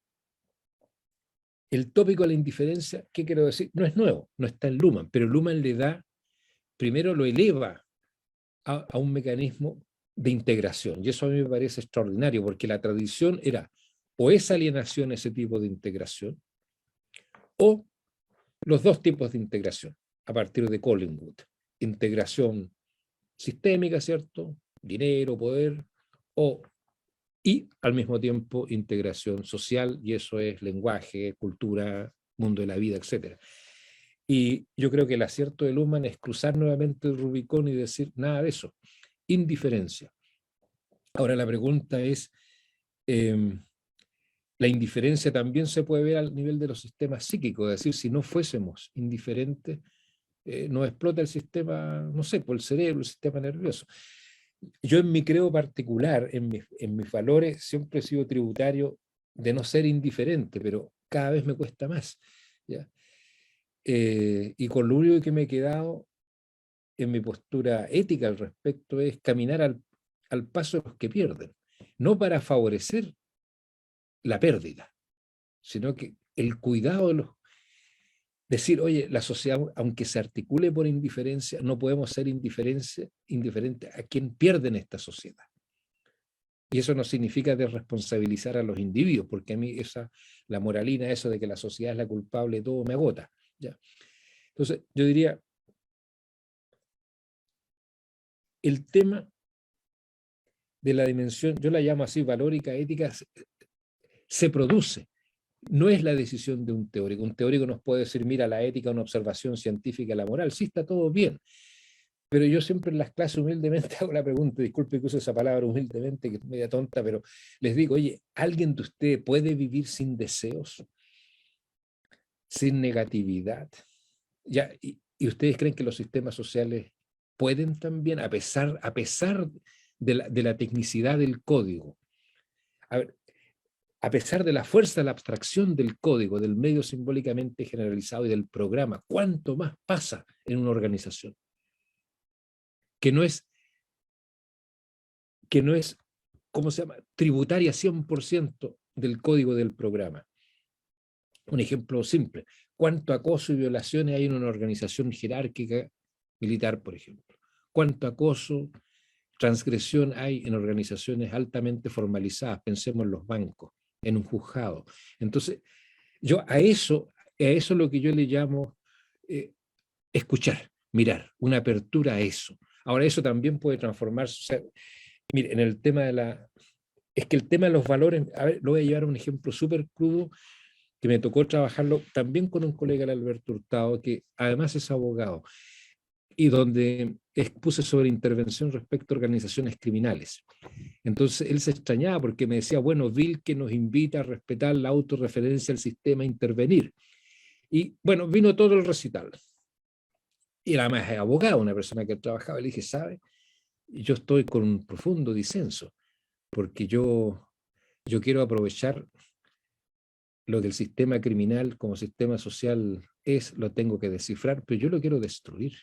el tópico de la indiferencia, ¿qué quiero decir? No es nuevo, no está en Luhmann, pero Luhmann le da, primero lo eleva a un mecanismo de integración, y eso a mí me parece extraordinario, porque la tradición era o esa alienación, ese tipo de integración, o los dos tipos de integración, a partir de Collingwood, integración sistémica, ¿cierto? Dinero, poder, y al mismo tiempo integración social, y eso es lenguaje, cultura, mundo de la vida, etc. Y yo creo que el acierto de Luhmann es cruzar nuevamente el Rubicón y decir nada de eso, indiferencia. Ahora la pregunta es, la indiferencia también se puede ver al nivel de los sistemas psíquicos, es decir, si no fuésemos indiferentes, nos explota el sistema, no sé, por el cerebro, el sistema nervioso. Yo en mi creo particular, en mis valores, siempre he sido tributario de no ser indiferente, pero cada vez me cuesta más, ¿ya? Y con lo único que me he quedado en mi postura ética al respecto es caminar al paso de los que pierden, no para favorecer la pérdida, sino que el cuidado de los... Decir, oye, la sociedad, aunque se articule por indiferencia, no podemos ser indiferentes a quien pierde en esta sociedad. Y eso no significa desresponsabilizar a los individuos, porque a mí la moralina, eso de que la sociedad es la culpable de todo, me agota, ¿ya? Entonces, yo diría, el tema de la dimensión, yo la llamo así, valórica, ética, se produce. No es la decisión de un teórico. Un teórico nos puede decir, mira, la ética, una observación científica, la moral, sí está todo bien. Pero yo siempre en las clases humildemente hago la pregunta, disculpe que use esa palabra humildemente, que es media tonta, pero les digo, oye, ¿alguien de ustedes puede vivir sin deseos? Sin negatividad. ¿Ya? ¿Y ustedes creen que los sistemas sociales pueden también, a pesar de la tecnicidad del código? A ver, a pesar de la fuerza de la abstracción del código, del medio simbólicamente generalizado y del programa, ¿cuánto más pasa en una organización? Que no es, ¿cómo se llama?, tributaria 100% del código del programa. Un ejemplo simple, ¿cuánto acoso y violaciones hay en una organización jerárquica militar, por ejemplo? ¿Cuánto acoso, transgresión hay en organizaciones altamente formalizadas? Pensemos en los bancos, en un juzgado. Entonces, yo a eso lo que yo le llamo escuchar, mirar, una apertura a eso. Ahora, eso también puede transformarse. O sea, mire, en el tema es que el tema de los valores, a ver, lo voy a llevar a un ejemplo súper crudo que me tocó trabajarlo también con un colega, el Alberto Hurtado, que además es abogado, y donde expuse sobre intervención respecto a organizaciones criminales. Entonces él se extrañaba porque me decía, bueno, Vilke nos invita a respetar la autorreferencia al sistema a intervenir. Y bueno, vino todo el recital. Y además es abogado, una persona que trabajaba. Le dije, ¿sabe? Yo estoy con un profundo disenso, porque yo quiero aprovechar lo que el sistema criminal como sistema social lo tengo que descifrar, pero yo lo quiero destruir.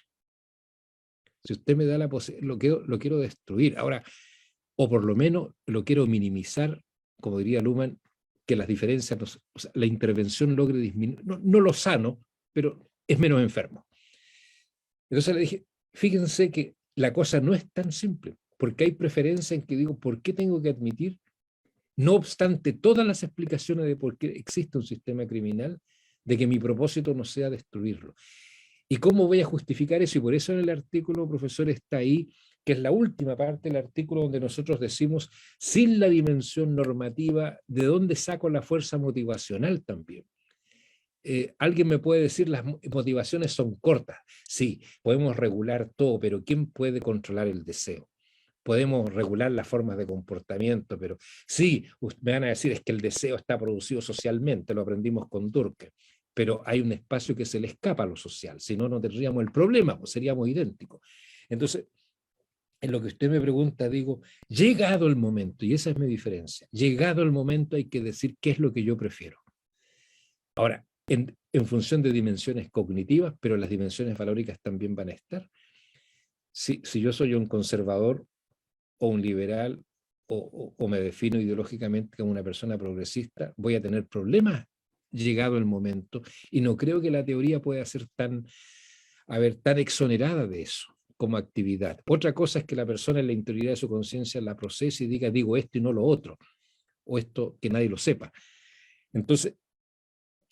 Si usted me da la posibilidad, lo quiero destruir. Ahora, o por lo menos lo quiero minimizar, como diría Luhmann, que las diferencias, o sea, la intervención logre disminuir, no lo sano, pero es menos enfermo. Entonces le dije, fíjense que la cosa no es tan simple. porque hay preferencia en que digo, ¿por qué tengo que admitir? No obstante todas las explicaciones de por qué existe un sistema criminal, de que mi propósito no sea destruirlo. ¿Y cómo voy a justificar eso? Y por eso en el artículo, profesor, está ahí, que es la última parte del artículo donde nosotros decimos, sin la dimensión normativa, ¿de dónde saco la fuerza motivacional también? Alguien me puede decir las motivaciones son cortas. Sí, podemos regular todo, pero ¿quién puede controlar el deseo? Podemos regular las formas de comportamiento, pero sí, me van a decir es que el deseo está producido socialmente, lo aprendimos con Durkheim, pero hay un espacio que se le escapa a lo social, si no, no tendríamos el problema, pues seríamos idénticos. Entonces, en lo que usted me pregunta, digo, llegado el momento, y esa es mi diferencia, llegado el momento hay que decir qué es lo que yo prefiero. Ahora, en función de dimensiones cognitivas, pero las dimensiones valóricas también van a estar. Si yo soy un conservador o un liberal o me defino ideológicamente como una persona progresista, voy a tener problemas llegado el momento, y no creo que la teoría pueda ser tan exonerada de eso como actividad. Otra cosa es que la persona en la interioridad de su conciencia la procese y diga, digo esto y no lo otro, o esto que nadie lo sepa. Entonces,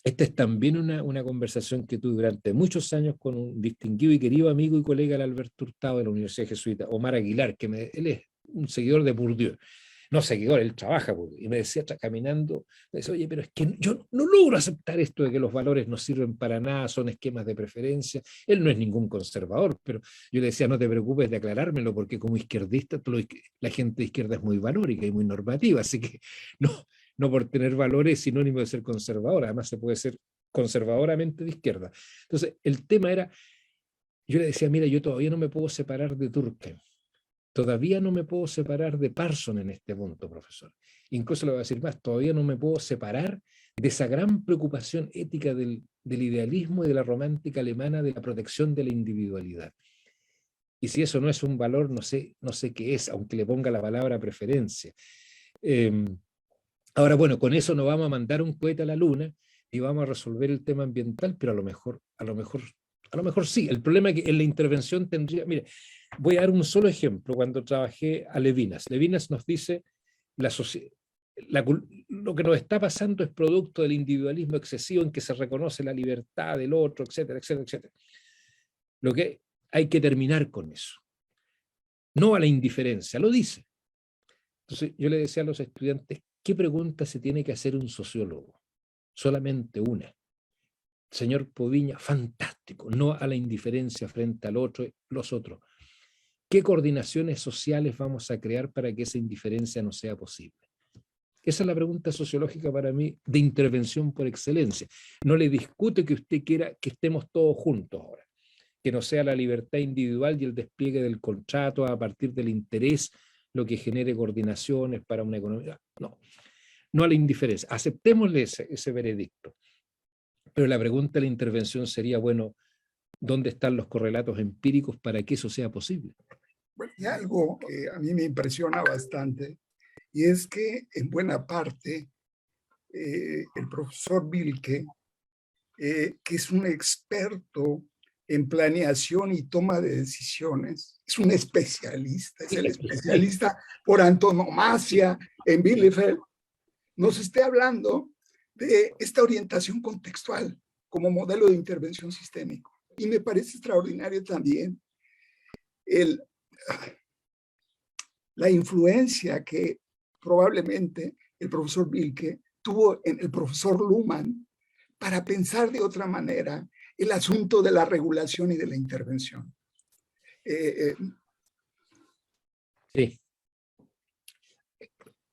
esta es también una conversación que tuve durante muchos años con un distinguido y querido amigo y colega, el Alberto Hurtado de la Universidad Jesuita, Omar Aguilar, él es un seguidor de Bourdieu. No seguidor, él trabaja, y me decía caminando, me decía, oye, pero es que yo no logro aceptar esto de que los valores no sirven para nada, son esquemas de preferencia. Él no es ningún conservador, pero yo le decía, no te preocupes de aclarármelo, porque como izquierdista, la gente de izquierda es muy valórica y muy normativa, así que no por tener valores es sinónimo de ser conservador, además se puede ser conservadoramente de izquierda. Entonces, el tema era, yo le decía, mira, yo todavía no me puedo separar de Durkheim. Todavía no me puedo separar de Parson en este punto, profesor. Incluso le voy a decir más, todavía no me puedo separar de esa gran preocupación ética del idealismo y de la romántica alemana de la protección de la individualidad. Y si eso no es un valor, no sé qué es, aunque le ponga la palabra preferencia. Ahora, bueno, con eso no vamos a mandar un cohete a la luna y vamos a resolver el tema ambiental, pero a lo mejor sí. El problema es que en la intervención tendría, mire, voy a dar un solo ejemplo. Cuando trabajé a Levinas nos dice lo que nos está pasando es producto del individualismo excesivo en que se reconoce la libertad del otro, etcétera, etcétera, etcétera. Lo que hay que terminar con eso. No a la indiferencia, lo dice. Entonces yo le decía a los estudiantes, ¿qué pregunta se tiene que hacer un sociólogo? Solamente una. Señor Poviña, fantástico, no a la indiferencia frente al otro, los otros. ¿Qué coordinaciones sociales vamos a crear para que esa indiferencia no sea posible? Esa es la pregunta sociológica para mí de intervención por excelencia. No le discute que usted quiera que estemos todos juntos ahora, que no sea la libertad individual y el despliegue del contrato a partir del interés lo que genere coordinaciones para una economía. No a la indiferencia. Aceptémosle ese veredicto. Pero la pregunta de la intervención sería, bueno, ¿dónde están los correlatos empíricos para que eso sea posible? Bueno, y algo que a mí me impresiona bastante, y es que en buena parte el profesor Bilke, que es un experto en planeación y toma de decisiones, es un especialista, es el especialista por antonomasia en Bielefeld, nos esté hablando de esta orientación contextual como modelo de intervención sistémico. Y me parece extraordinario también la influencia que probablemente el profesor Bilke tuvo en el profesor Luhmann para pensar de otra manera el asunto de la regulación y de la intervención. Sí.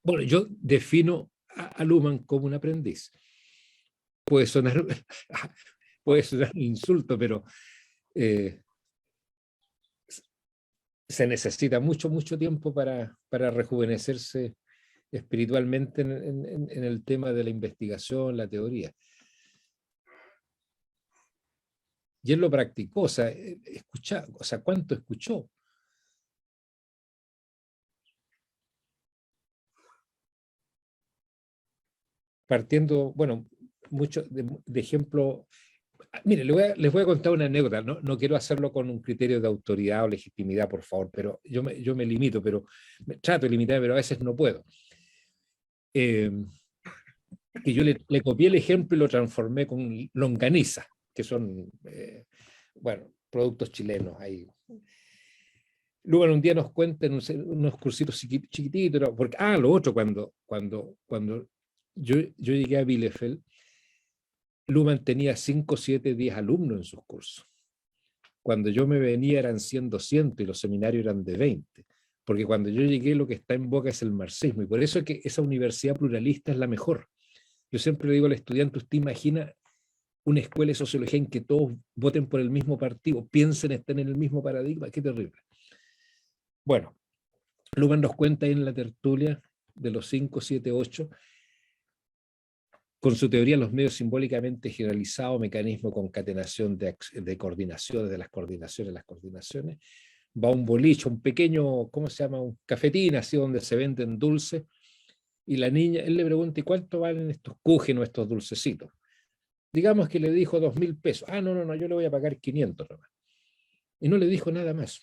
Bueno, yo defino a Luhmann como un aprendiz. Puede sonar un insulto, pero se necesita mucho tiempo para rejuvenecerse espiritualmente en el tema de la investigación, la teoría. Y él lo practicó, o sea, ¿cuánto escuchó? Partiendo, bueno, mucho de ejemplo, Mire, les voy a contar una anécdota. No quiero hacerlo con un criterio de autoridad o legitimidad, por favor, pero yo me limito, pero trato de limitar, pero a veces no puedo. Que yo le copié el ejemplo y lo transformé con longaniza, que son, bueno, productos chilenos ahí. Luego un día nos cuentan unos cursitos chiquititos, porque, lo otro, cuando yo llegué a Bielefeld, Luhmann tenía 5, 7, 10 alumnos en sus cursos. Cuando yo me venía eran 100, 200 y los seminarios eran de 20. Porque cuando yo llegué lo que está en boca es el marxismo. Y por eso es que esa universidad pluralista es la mejor. Yo siempre le digo al estudiante, usted imagina una escuela de sociología en que todos voten por el mismo partido, piensen, estén en el mismo paradigma. Qué terrible. Bueno, Luhmann nos cuenta ahí en la tertulia de los 5, 7, 8, con su teoría los medios simbólicamente generalizados, mecanismo de concatenación de coordinaciones, de las coordinaciones, va a un boliche, un pequeño, ¿cómo se llama? Un cafetín, así donde se venden dulces, y la niña, él le pregunta, ¿y cuánto valen estos cúgenos, estos dulcecitos? Digamos que le dijo 2.000 pesos. No, yo le voy a pagar 500 nomás. Y no le dijo nada más.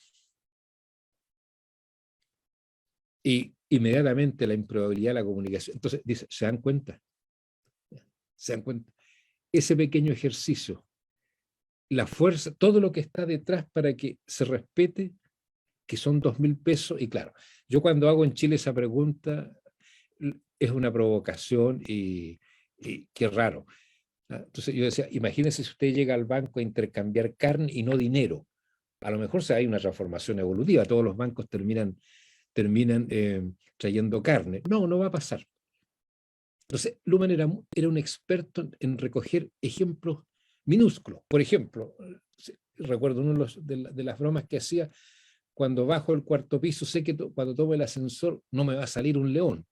Y inmediatamente la improbabilidad de la comunicación. Entonces, dice, ¿se dan cuenta? ¿Se dan cuenta? Ese pequeño ejercicio, la fuerza, todo lo que está detrás para que se respete que son 2.000 pesos. Y claro, yo cuando hago en Chile esa pregunta, es una provocación y qué raro. Entonces yo decía, imagínense si usted llega al banco a intercambiar carne y no dinero. A lo mejor hay una transformación evolutiva, todos los bancos terminan trayendo carne. No va a pasar. Entonces, Luhmann era un experto en recoger ejemplos minúsculos. Por ejemplo, recuerdo uno de las bromas que hacía, cuando bajo el cuarto piso, sé que cuando tomo el ascensor no me va a salir un león.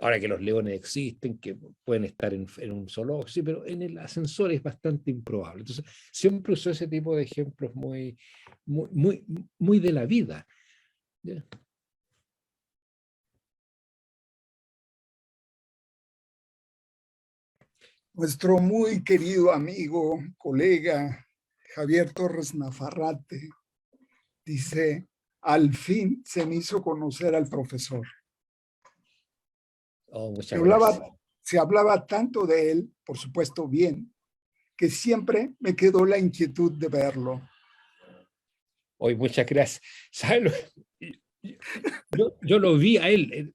Ahora que los leones existen, que pueden estar en un zoológico, sí, pero en el ascensor es bastante improbable. Entonces, siempre uso ese tipo de ejemplos muy de la vida. ¿Ya? Nuestro muy querido amigo, colega, Javier Torres Nafarrate, dice, al fin se me hizo conocer al profesor. Muchas gracias. Se hablaba tanto de él, por supuesto bien, que siempre me quedó la inquietud de verlo. Hoy muchas gracias. ¿Sabes? Yo lo vi a él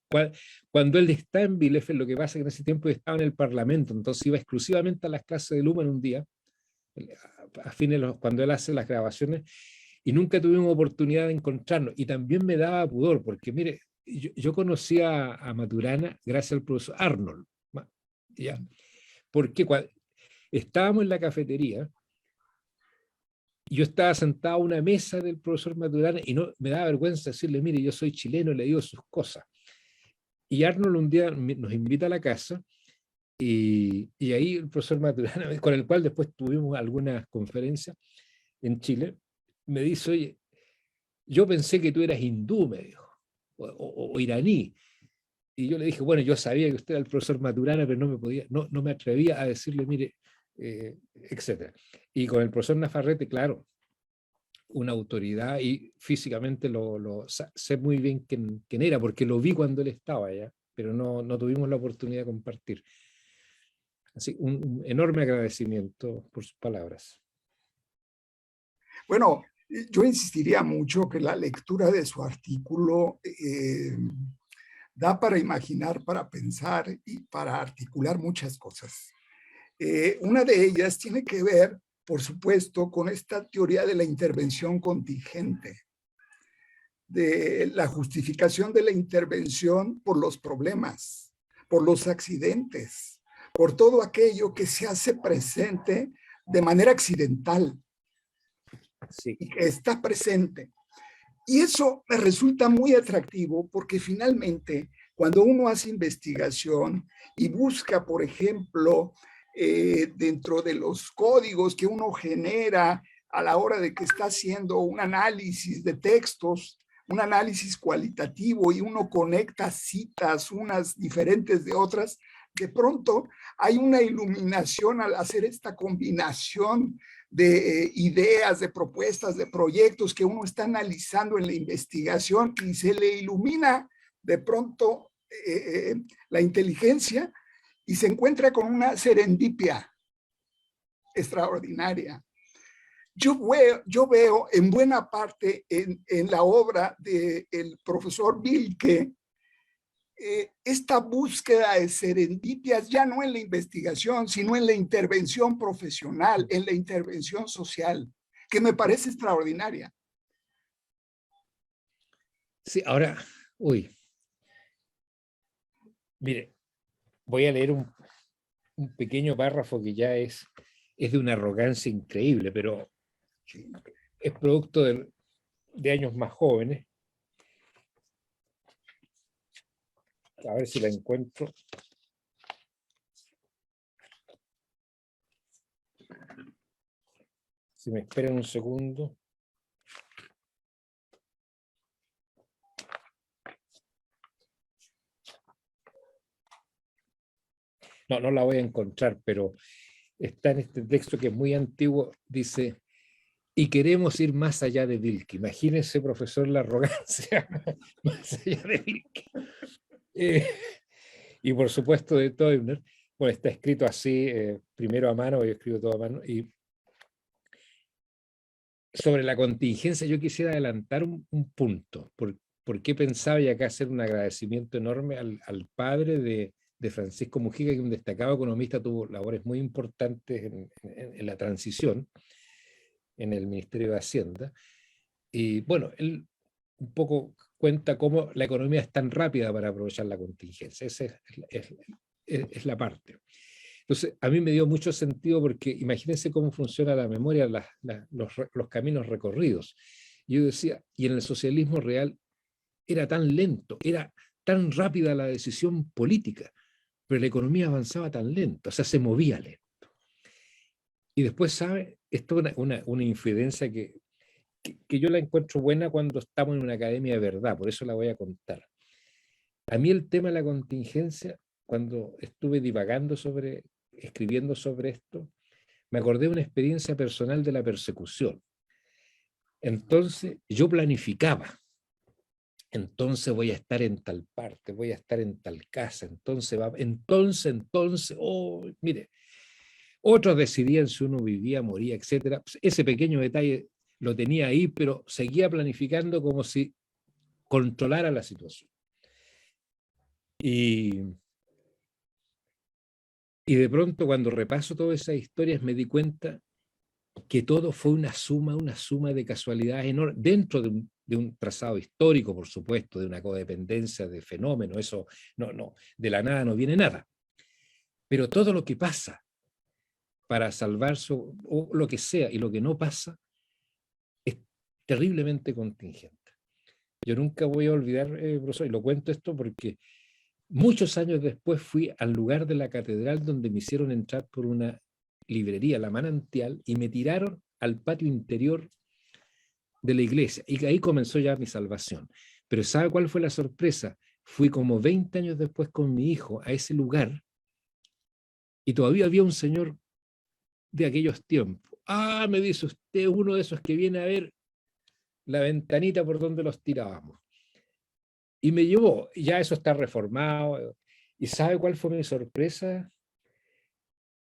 cuando él está en Bielefeld. Lo que pasa es que en ese tiempo estaba en el Parlamento, entonces iba exclusivamente a las clases de Luhmann un día, a fines cuando él hace las grabaciones, y nunca tuvimos oportunidad de encontrarnos. Y también me daba pudor, porque mire, yo conocí a Maturana gracias al profesor Arnold, ¿ya? Porque estábamos en la cafetería, yo estaba sentado a una mesa del profesor Maturana y no me daba vergüenza decirle, mire, yo soy chileno, le digo sus cosas. Y Arnold un día nos invita a la casa y ahí el profesor Maturana, con el cual después tuvimos algunas conferencias en Chile, me dice, oye, yo pensé que tú eras hindú, me dijo, o iraní. Y yo le dije, bueno, yo sabía que usted era el profesor Maturana, pero no me atrevía a decirle, mire, etcétera. Y con el profesor Nafarrete, claro, una autoridad, y físicamente sé muy bien quién era, porque lo vi cuando él estaba allá, pero no tuvimos la oportunidad de compartir. Así, un enorme agradecimiento por sus palabras. Bueno, yo insistiría mucho que la lectura de su artículo da para imaginar, para pensar y para articular muchas cosas. Una de ellas tiene que ver, por supuesto, con esta teoría de la intervención contingente, de la justificación de la intervención por los problemas, por los accidentes, por todo aquello que se hace presente de manera accidental, sí, y que está presente. Y eso me resulta muy atractivo porque finalmente cuando uno hace investigación y busca, por ejemplo, dentro de los códigos que uno genera a la hora de que está haciendo un análisis de textos, un análisis cualitativo, y uno conecta citas unas diferentes de otras, de pronto hay una iluminación al hacer esta combinación de ideas, de propuestas, de proyectos que uno está analizando en la investigación y se le ilumina de pronto la inteligencia y se encuentra con una serendipia extraordinaria. Yo veo en buena parte en la obra del profesor Wilke esta búsqueda de serendipias ya no en la investigación, sino en la intervención profesional, en la intervención social, que me parece extraordinaria. Sí, ahora, mire, voy a leer un pequeño párrafo que ya es de una arrogancia increíble, pero es producto de años más jóvenes. A ver si la encuentro. Si me esperan un segundo. No la voy a encontrar, pero está en este texto que es muy antiguo. Dice, y queremos ir más allá de Wilke. Imagínense, profesor, la arrogancia más allá de Wilke. Y por supuesto de Teubner. Bueno, está escrito así, primero a mano, yo escribo todo a mano. Y sobre la contingencia yo quisiera adelantar un punto. ¿Por qué pensaba, y acá hacer un agradecimiento enorme al padre de Francisco Mujica, que es un destacado economista, tuvo labores muy importantes en la transición, en el Ministerio de Hacienda. Y bueno, él un poco cuenta cómo la economía es tan rápida para aprovechar la contingencia. Esa es la parte. Entonces, a mí me dio mucho sentido porque imagínense cómo funciona la memoria, los caminos recorridos. Yo decía, y en el socialismo real era tan lento, era tan rápida la decisión política, pero la economía avanzaba tan lento, o sea, se movía lento. Y después, ¿sabe? Esto es una infidencia que yo la encuentro buena cuando estamos en una academia de verdad, por eso la voy a contar. A mí el tema de la contingencia, cuando estuve divagando escribiendo sobre esto, me acordé de una experiencia personal de la persecución. Entonces, yo planificaba. Entonces voy a estar en tal parte, voy a estar en tal casa, entonces, mire, otros decidían si uno vivía, moría, etcétera. Ese pequeño detalle lo tenía ahí, pero seguía planificando como si controlara la situación. Y de pronto, cuando repaso todas esas historias, me di cuenta que todo fue una suma de casualidades enormes, dentro de un trazado histórico, por supuesto, de una codependencia de fenómenos, eso no, de la nada no viene nada. Pero todo lo que pasa para salvarse, o lo que sea, y lo que no pasa, es terriblemente contingente. Yo nunca voy a olvidar, profesor, y lo cuento esto porque muchos años después fui al lugar de la catedral donde me hicieron entrar por una librería, La Manantial, y me tiraron al patio interior de la iglesia. Y ahí comenzó ya mi salvación. Pero ¿sabe cuál fue la sorpresa? Fui como 20 años después con mi hijo a ese lugar y todavía había un señor de aquellos tiempos. Ah, me dice usted, uno de esos que viene a ver la ventanita por donde los tirábamos. Y me llevó, ya eso está reformado. ¿Y sabe cuál fue mi sorpresa?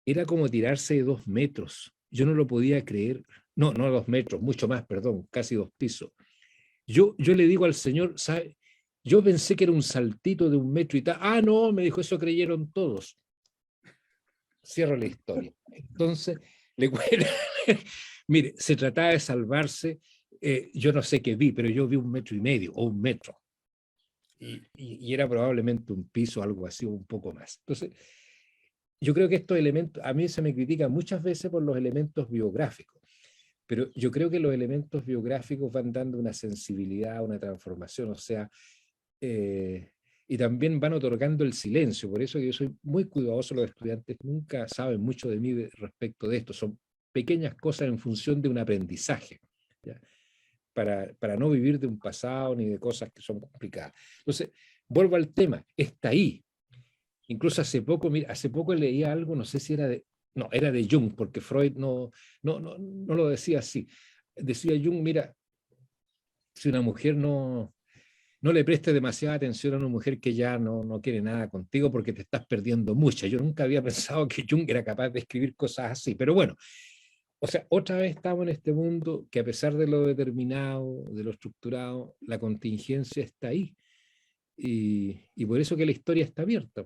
Era como tirarse de 2 metros. Yo no lo podía creer. No 2 metros, mucho más, perdón, casi 2 pisos. Yo le digo al señor, ¿sabe? Yo pensé que era un saltito de 1 metro y tal. Ah, no, me dijo, eso creyeron todos. Cierro la historia. Entonces, mire, se trataba de salvarse. Yo no sé qué vi, pero yo vi 1,5 metros o 1 metro. Y era probablemente 1 piso, algo así, o un poco más. Entonces, yo creo que estos elementos, a mí se me critica muchas veces por los elementos biográficos, pero yo creo que los elementos biográficos van dando una sensibilidad, una transformación, o sea, y también van otorgando el silencio. Por eso que yo soy muy cuidadoso, los estudiantes nunca saben mucho de mí respecto de esto, son pequeñas cosas en función de un aprendizaje, ¿ya? Para no vivir de un pasado ni de cosas que son complicadas. Entonces, vuelvo al tema, está ahí. Incluso hace poco, mira, hace poco leía algo, no sé si era no, era de Jung, porque Freud no lo decía así. Decía Jung, mira, si una mujer no le preste demasiada atención a una mujer que ya no quiere nada contigo porque te estás perdiendo mucho. Yo nunca había pensado que Jung era capaz de escribir cosas así, pero bueno, o sea, otra vez estamos en este mundo que a pesar de lo determinado, de lo estructurado, la contingencia está ahí. Y por eso que la historia está abierta.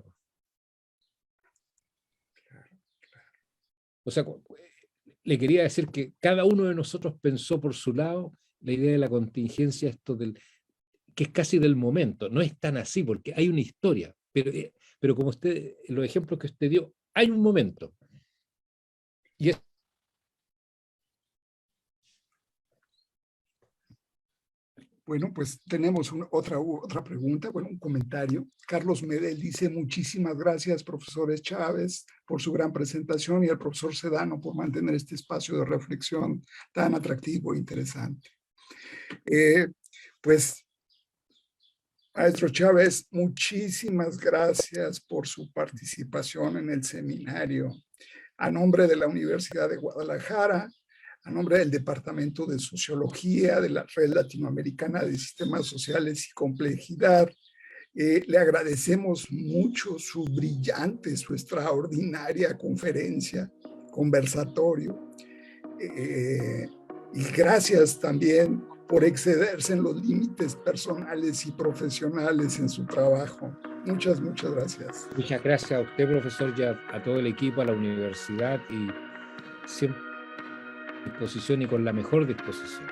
O sea, le quería decir que cada uno de nosotros pensó por su lado la idea de la contingencia, que es casi del momento. No es tan así, porque hay una historia, pero como usted, los ejemplos que usted dio, hay un momento. Y es Bueno, pues tenemos otra pregunta, bueno, un comentario. Carlos Medel dice: muchísimas gracias, profesores Chávez, por su gran presentación, y al profesor Sedano por mantener este espacio de reflexión tan atractivo e interesante. Pues, maestro Chávez, muchísimas gracias por su participación en el seminario. A nombre de la Universidad de Guadalajara, a nombre del Departamento de Sociología de la Red Latinoamericana de Sistemas Sociales y Complejidad, le agradecemos mucho su brillante, su extraordinaria conferencia, conversatorio. Y gracias también por excederse en los límites personales y profesionales en su trabajo. Muchas gracias. Muchas gracias a usted, profesor, y a todo el equipo, a la universidad, y siempre a disposición y con la mejor disposición.